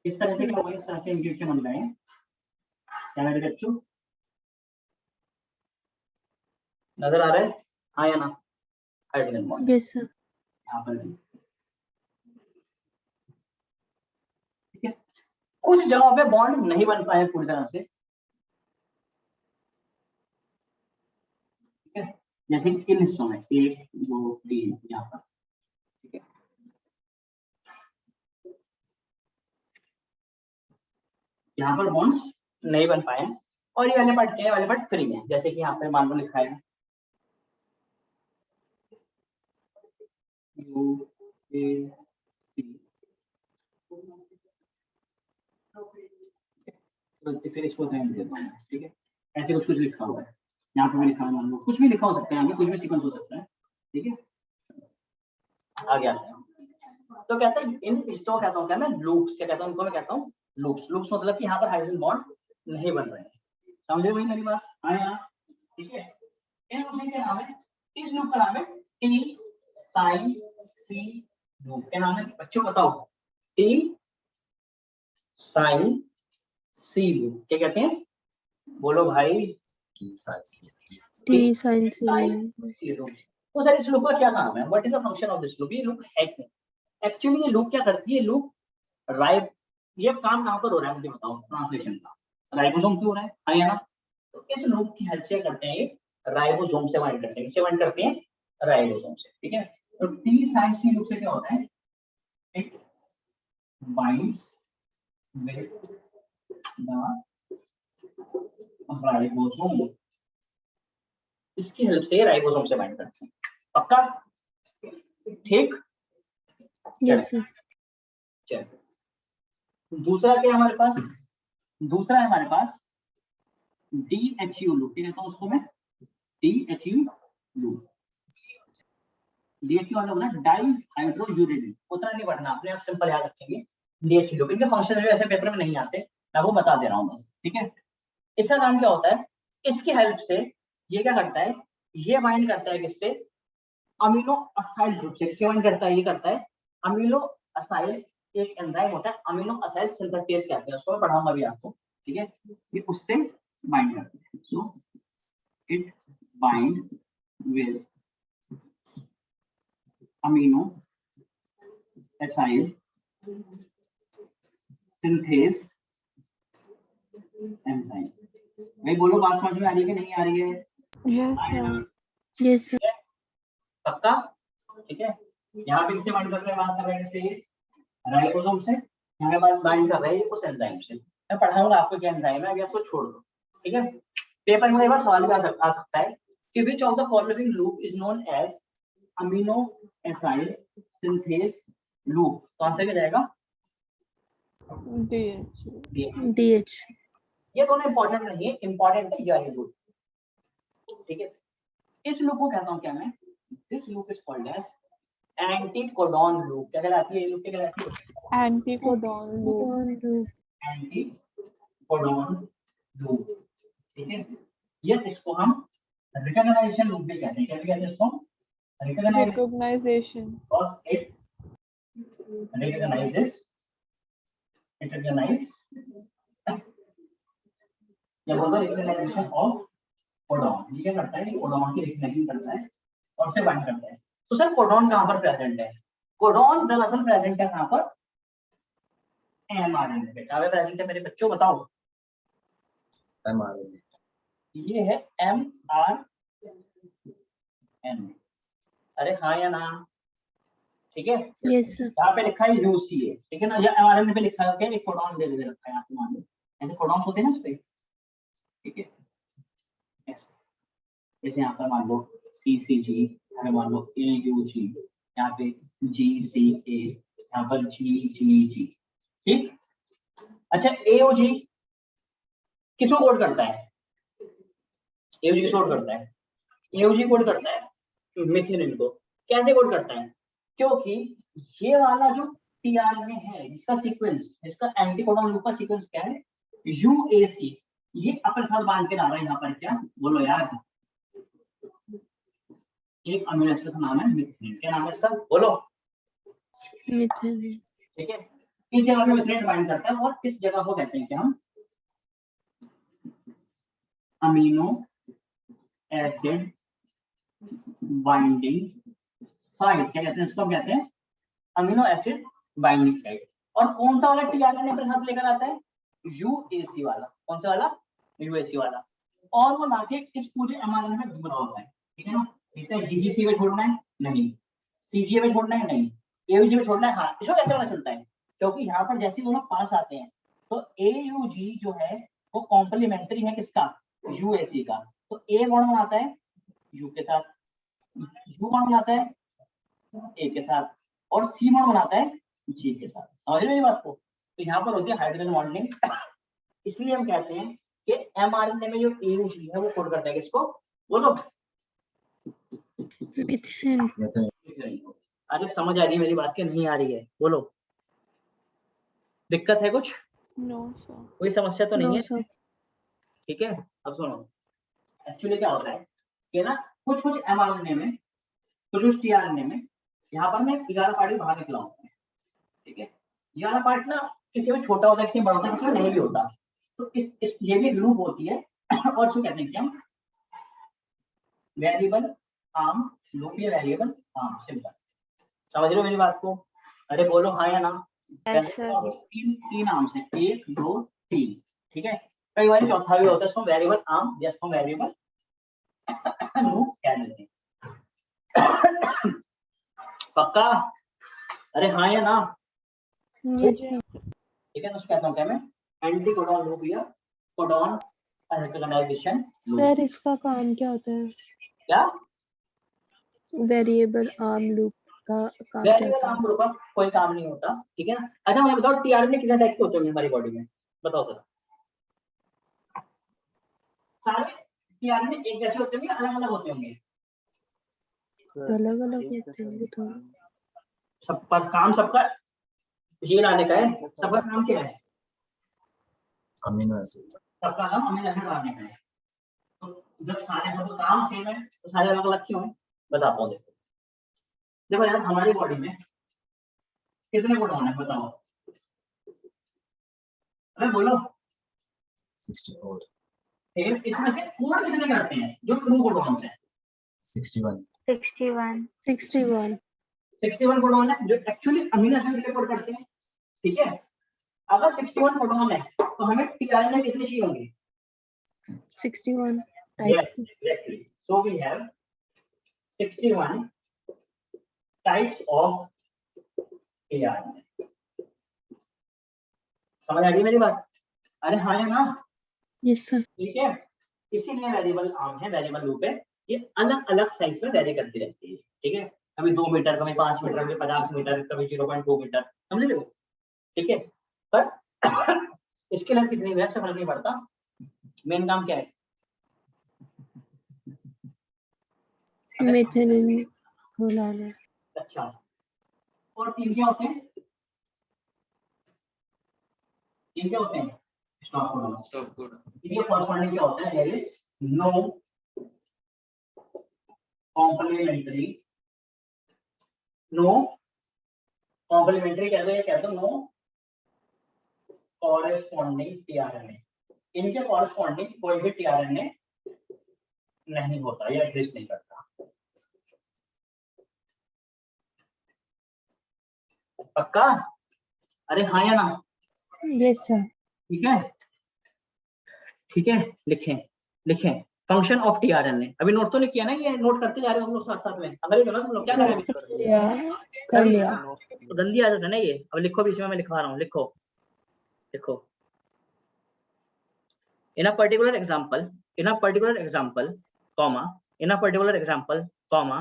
इस तरह से क्या होगा? इस तरह से इनके बीच में बन जाए। क्या मेरे बच्चों नजर आ रहा है? हाँ या ना? Hydrogen bond yes sir. यहाँ पर भी। ठीक है, कुछ जगहों पे बॉन्ड नहीं बन पाए पूरी तरह से। ठीक है, जैसे इन हिस्सों में 1 2 3 यहाँ पर। ठीक है, यहाँ पर बॉन्ड्स नहीं बन पाए हैं। और ये वाले पार्ट क्या है? वाले पार्ट फ्री है, जैसे कि यहाँ पे मान लो लिखा है यू ए सी। फिर इसको ध्यान देता हूँ। ठीक है, ऐसे कुछ कुछ लिखा हुआ है यहाँ पे भी लिखा है, मान लो कुछ भी लिखा हो सकता है, यहाँ पे कुछ भी सीक्वेंस हो सकता है। ठीक है, आगे आते हैं। तो कहते हैं इन इसको कहता हूँ क्या मैं? लूप्स। क्या कहता हूँ इनको? मैं कहता हूँ लूप्स। लूप्स मतलब कि यहाँ पर हाइड्रोजन बॉन्ड नहीं बन रहे हैं। समझे भाई मेरी बात? हाँ यार, ठीक है। इन लूप से क्या नाम है? इस लूप का नाम है टी साइन सी लूप। क्या नाम है बच्चों? बताओ। टी साइन सी लूप। क्या कहते हैं? बोलो भाई। टी साइन सी। तो सर इस लूप का क्या काम है? What is the function of this loop? ये लूप है क्या? एक्चुअली ये लूप क्या करती है? लूप राइब, ये काम कहाँ पर हो रहा है मुझे बताओ? ट्रांसलेशन का राइबोसोम क्यों हो रहा है? हाँ या ना? तो इस लूप की हेल्प से करते हैं, ये राइबोसोम से बाइंड करते हैं। किससे बाइंड करते हैं? राइबोसोम से। ठीक है, तो टी साइन सी लूप से क्या होता है? It binds with the ribosome. इसकी हेल्प से राइबोसोम से बाइंड करते हैं। पक्का? ठीक, यस सर। चलो दूसरा क्या है हमारे पास? दूसरा है हमारे पास DHU लूप। क्या कहता हूँ उसको मैं? DHU loop. DHU वाला होता है डाई हाइड्रोयूरेनिल। उतना नहीं पढ़ना आपने, आप सिंपल याद रखेंगे DHU लूप। इनके फंक्शन भी ऐसे पेपर में नहीं आते, मैं वो बता दे रहा हूँ बस। ठीक है, इसका काम क्या होता है? इसकी हेल्प से ये क्या करता है? ये बाइंड करता है किससे? अमीनो असाइल ग्रुप से। किससे बाइंड करता है? ये करता है अमीनो असाइल। एक एंजाइम होता है अमीनो असाइल सिंथेटेज कहते हैं उसको, पढ़ाऊंगा भी आपको। ठीक है, ये उससे बाइंड करते हैं। So it bind with amino acyl synthase enzyme. भाई बोलो बात समझ में आ रही है कि नहीं आ रही है? Yes sir. Yes sir. पक्का? ठीक है, यहाँ पे किससे बाइंड कर रहे हैं, बात कर रहे हैं किससे, राइबोसोम से, यहाँ पे बात बाइंड कर रहे हैं उस एंजाइम से। मैं पढ़ाऊंगा आपको क्या एंजाइम है, अभी आपको छोड़ दो, ठीक है। पेपर में एक बार सवाल भी आ सकता है कि which of the following loop is known as amino acid synthase loop, तो आंसर क्या जाएगा? डीएच। डीएच। ये दोनों इंपॉर्टेंट नहीं है, इंपॉर्टेंट है ये लूप, ठीक है। इस लूप को कहता हूँ क्या मैं, this loop is called as anticodon loop. क्या कहलाती है ये लूप? क्या कहलाती है? Anticodon loop. एंटीकोडॉन लूप, ठीक है। ये इसको हम रिकॉग्नाइजेशन लूप भी कहते हैं। क्या कहते हैं इसको? रिकॉग्नाइजेशन। because it recognizes या बोलो रिकॉग्नाइजेशन ऑफ कोडॉन। ये क्या करता है? कोडॉन की रिकॉग्निशन करता है और उसे बाइंड करता है। तो सर कोडॉन कहां पर प्रेजेंट है? कोडॉन दरअसल प्रेजेंट है कहां पर? एमआरएनए पे। कहां प्रेजेंट है मेरे बच्चों, बताओ? एमआरएनए। ये है एमआरएनए। अरे हाँ या ना? ठीक है, यस सर। यहाँ पे लिखा है यूसीए, ठीक है ना, या एमआरएनए पे लिखा है एक कोडॉन दे दे रखा है आपको, मान लो ऐसे कोडॉन होते हैं ना इस पे, ठीक है। जैसे यहाँ पर मान लो सीसीजी, यहाँ मान लो एयूजी, यहाँ पे जीसीए, यहाँ पर जीजीजी, ठीक। अच्छा एओजी किसको कोड करता है? एओजी किसको कोड करता है? एओजी कोड करता है मिथेनिन को। कैसे कोड करता है? क्योंकि ये वाला जो टीआरएनए है जिसका सीक्वेंस, जिसका एंटीकोडॉन लूप का सीक्वेंस क्या है? यूएसी। ये अपन साथ बांध के डाल रहा है यहाँ पर, क्या बोलो यार? एक अमीनो एसिड का नाम है मिथेनिन। क्या नाम है इसका, बोलो? मिथेनिन। ठीक है, किस जगह पे मिथेनिन बाइंड करता है और किस जगह को कहते हैं क्या हम? Amino acid binding site. क्या कहते हैं इसको? कहते हैं अमीनो एसिड बाइंडिंग साइट। और कौन सा वाला टीआरएनए अपने साथ लेकर आता है? यूएसी वाला। कौन सा वाला? यूएसी वाला। और वो लाके इस पूरे एमआरएनए में घूम रहा होता है, ठीक है ना। कहते हैं जीजीसी में छोड़ना है नहीं, सीजीए में छोड़ना है नहीं, एयूजी में छोड़ना है हाँ। इसको कैसे पता चलता है? क्योंकि यहाँ पर जैसे दोनों पास आते हैं तो एयूजी जो है वो कॉम्प्लीमेंट्री है किसका? यूएसी का। तो ए बॉन्ड बनाता है यू के साथ, यू बॉन्ड बनाता है ए के साथ, और सी बॉन्ड बनाता है जी के साथ। समझ रहे मेरी बात को? तो यहाँ पर होती है हाइड्रोजन बॉन्डिंग। इसलिए हम कहते हैं कि एमआरएनए में जो एयूजी है वो कोड करता है किसको, बोलो? मिथेनिन। अरे समझ आ रही है मेरी बात के नहीं आ रही है, बोलो? दिक्कत है कुछ? No sir. कोई समस्या तो नहीं नो है? सर। ठीक है, अब सुनो। एक्चुअली क्या होता है कि ना कुछ कुछ एमआरएनए में, कुछ कुछ टीआरएनए में, यहाँ पर मैं 11 पार्ट बाहर निकला हूँ, ठीक है। 11 पार्ट ना किसी में छोटा होता है, किसी में बड़ा होता है, किसी में नहीं भी होता। तो इस ये भी लूप होती है और इसको कहते हैं क्या? वेरिएबल आर्म लूप या वेरिएबल आर्म। सिंपल। समझ रहे हो मेरी बात को? अरे बोलो हाँ या ना? तीन आर्म से, 1 2 3, ठीक है। कई बार चौथा भी होता है, इसको वेरिएबल आर्म या इसको वेरिएबल लूप कह देते हैं। पक्का? अरे हाँ या ना? Yes sir. ठीक है, तो कहता हूँ क्या मैं? एंटीकोडॉन लूप या कोडॉन रिकॉग्नाइजेशन लूप। सर इसका काम क्या होता है? क्या? वेरिएबल आर्म लूप का काम क्या वेरिएबल होता है? आर्म लूप का कोई काम नहीं होता, ठीक है ना। अच्छा मुझे बताओ टीआरएनए कितने टाइप के होते हैं हमारी बॉडी में, बताओ जरा। सारे टीआरएनए एक जैसे होते होंगे, अलग अलग होते होंगे? अलग अलग होते होंगे तो। सब पर काम सबका ये लाने का है, सबका काम क्या है? Amino acid. सबका काम अमीनो एसिड लाने का है। तो जब सारे का काम सेम है तो सारे अलग अलग क्यों है, बताता हूँ। देखो देखो यार, हमारी बॉडी में कितने कोडॉन है बताओ? अरे बोलो? 64। इसमें से कोड कितने करते हैं जो ट्रू कोडॉन है? 61। 61 61 61 कोडॉन है जो एक्चुअली अमीनो एसिड के लिए कोड करते हैं। ठीक है, अगर 61 प्रोटॉन है तो हमें tRNA कितने चाहिए होंगे? 61 Yes, type. exactly. So we have 61 types of tRNA. समझ आ गई मेरी बात? अरे हाँ या ना? Yes sir. ठीक है, इसीलिए वेरिएबल आर्म है, वेरिएबल लूप है, ये अलग अलग साइज में वेरी करती रहती है। ठीक है, कभी 2 मीटर, कभी 5 मीटर, कभी 50 मीटर, कभी 0.2 मीटर, समझ रहे हो? ठीक है, पर इसके लिए कितनी भी है फर्क नहीं पड़ता, मेन काम क्या है? मेथिओनिन को लाना। अच्छा, और तीन क्या होते हैं? तीन क्या होते हैं? Stop codon. Stop code. ये कॉरस्पॉन्डिंग क्या होता है? There is no complementary, no complementary कह दो नो कॉरेस्पॉन्डिंग टीआरएनए। इनके कॉरेस्पॉन्डिंग कोई भी टीआरएनए नहीं होता या एग्जिस्ट नहीं करता। पक्का? अरे हाँ या ना? Yes sir. ठीक है, ठीक है, लिखें लिखें फंक्शन ऑफ टीआरएनए। अभी नोट तो नहीं किया ना? ये नोट करते जा रहे हो हम लोग साथ साथ में। अगर ये गलत तुम लोग क्या सर करेंगे? कर लिया। तो गंदी आदत है ना ये। अब लिखो, बीच में मैं लिखवा रहा हूँ, लिखो लिखो। in a particular example comma in a particular example comma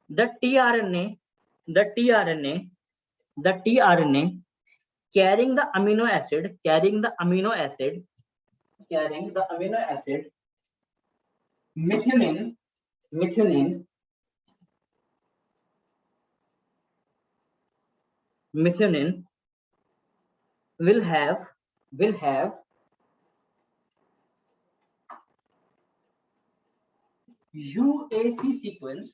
the tRNA carrying the amino acid methionine will have UAC sequence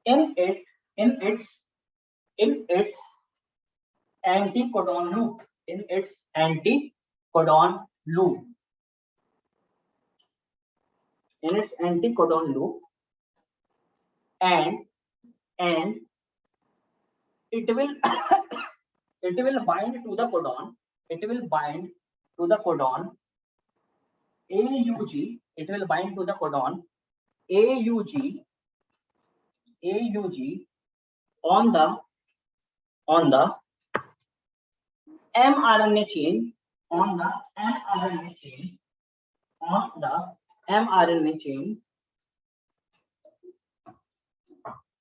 in its anticodon loop, and it will bind to the codon, AUG, on the mRNA chain,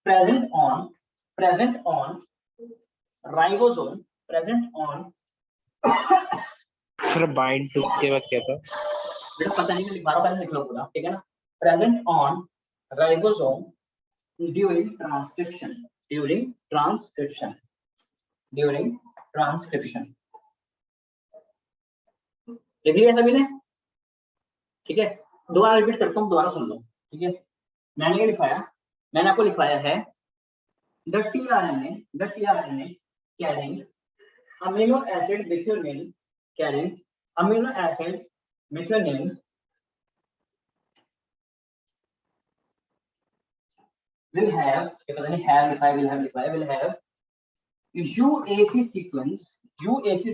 present on ribosome, sir bind to के बाद क्या था? बेटा पता नहीं, मैं लिखवा रहा हूं, पहले लिख लो पूरा, ठीक है ना? Present on ribosome during transcription. लिख लिया सभी ने? ठीक है, दोबारा रिपीट करता हूँ, दोबारा सुन लो, ठीक है? मैंने क्या लिखवाया? मैंने आपको लिखवाया है the tRNA carrying amino acid methionine will have, पता नहीं have लिखा है, will have UAC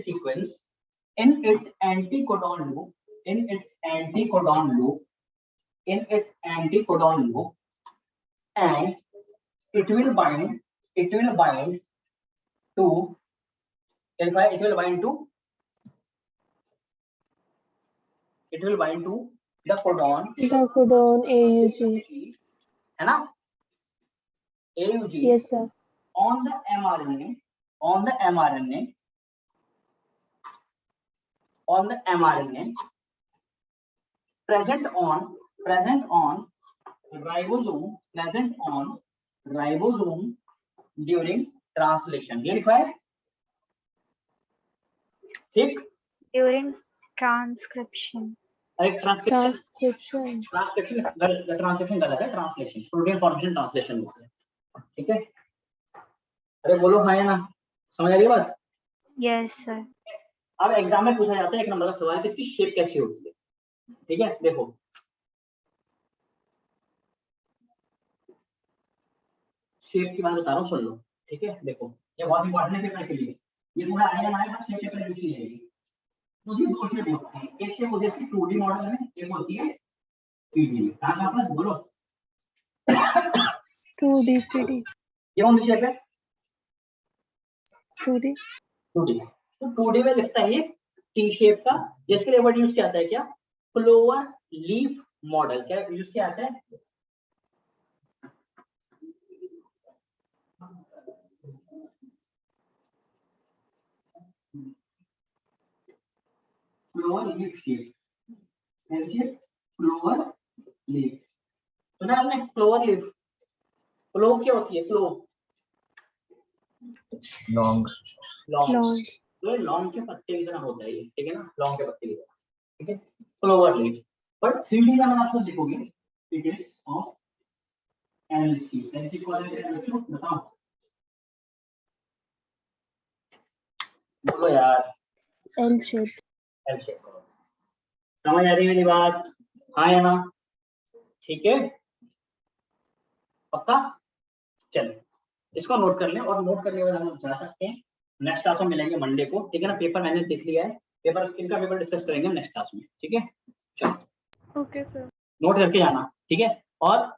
sequence in its anticodon loop, and it will bind to the codon AUG। है ना? AUG yes sir. on the mRNA present on ribosome during translation। ये लिखा है, ठीक? During transcription. अरे ट्रांसक्रिप्शन ट्रांसलेशन गलत है, translation, protein formation translation होता है, ठीक है? अरे बोलो हाँ या ना? समझ आ रही है बात? Yes, sir. अब एग्जाम में पूछा जाता है एक नंबर का सवाल कि इसकी शेप कैसी होती है, ठीक है? देखो शेप की बात बता रहा हूँ, सुन लो, ठीक है। देखो ये बहुत इंपॉर्टेंट है पेपर के लिए, ये पूरा आएगा हमारे पास शेप पेपर पूछी जाएगी। तो ये दो शेप होती है, एक शेप होती है 2D मॉडल में, एक होती है 3D में। कहाँ पास बोलो 2D 3D ये कौन सी शेप है? 2D 2D। तो 2D में लिखता है ये टी शेप का, जिसके लिए वर्ड यूज किया आता है क्या? Clover leaf model. क्या यूज किया आता है? Clover leaf shape, clover leaf. सुना आपने क्लोवर लीफ? क्लोव क्या होती है? क्लोव लॉन्ग लॉन्ग, लॉन्ग तो लॉन्ग के पत्ते की तरह होता है ये, ठीक है ना, लॉन्ग के पत्ते की तरह, ठीक है, क्लोवर लीफ। पर 3D का अगर आप सब देखोगे, it is of LC. LC को बच्चों बताओ, बोलो यार। L shape एल शेप करो। समझ आ रही है मेरी बात? हाँ या ना? ठीक है, पक्का? चलो इसको नोट कर लें, और नोट करने के बाद हम जा सकते हैं नेक्स्ट क्लास में मिलेंगे मंडे को, ठीक है ना। पेपर मैंने देख लिया है, पेपर इनका पेपर डिस्कस करेंगे नेक्स्ट क्लास में, ठीक है। चलो ओके सर। नोट करके जाना, ठीक है। और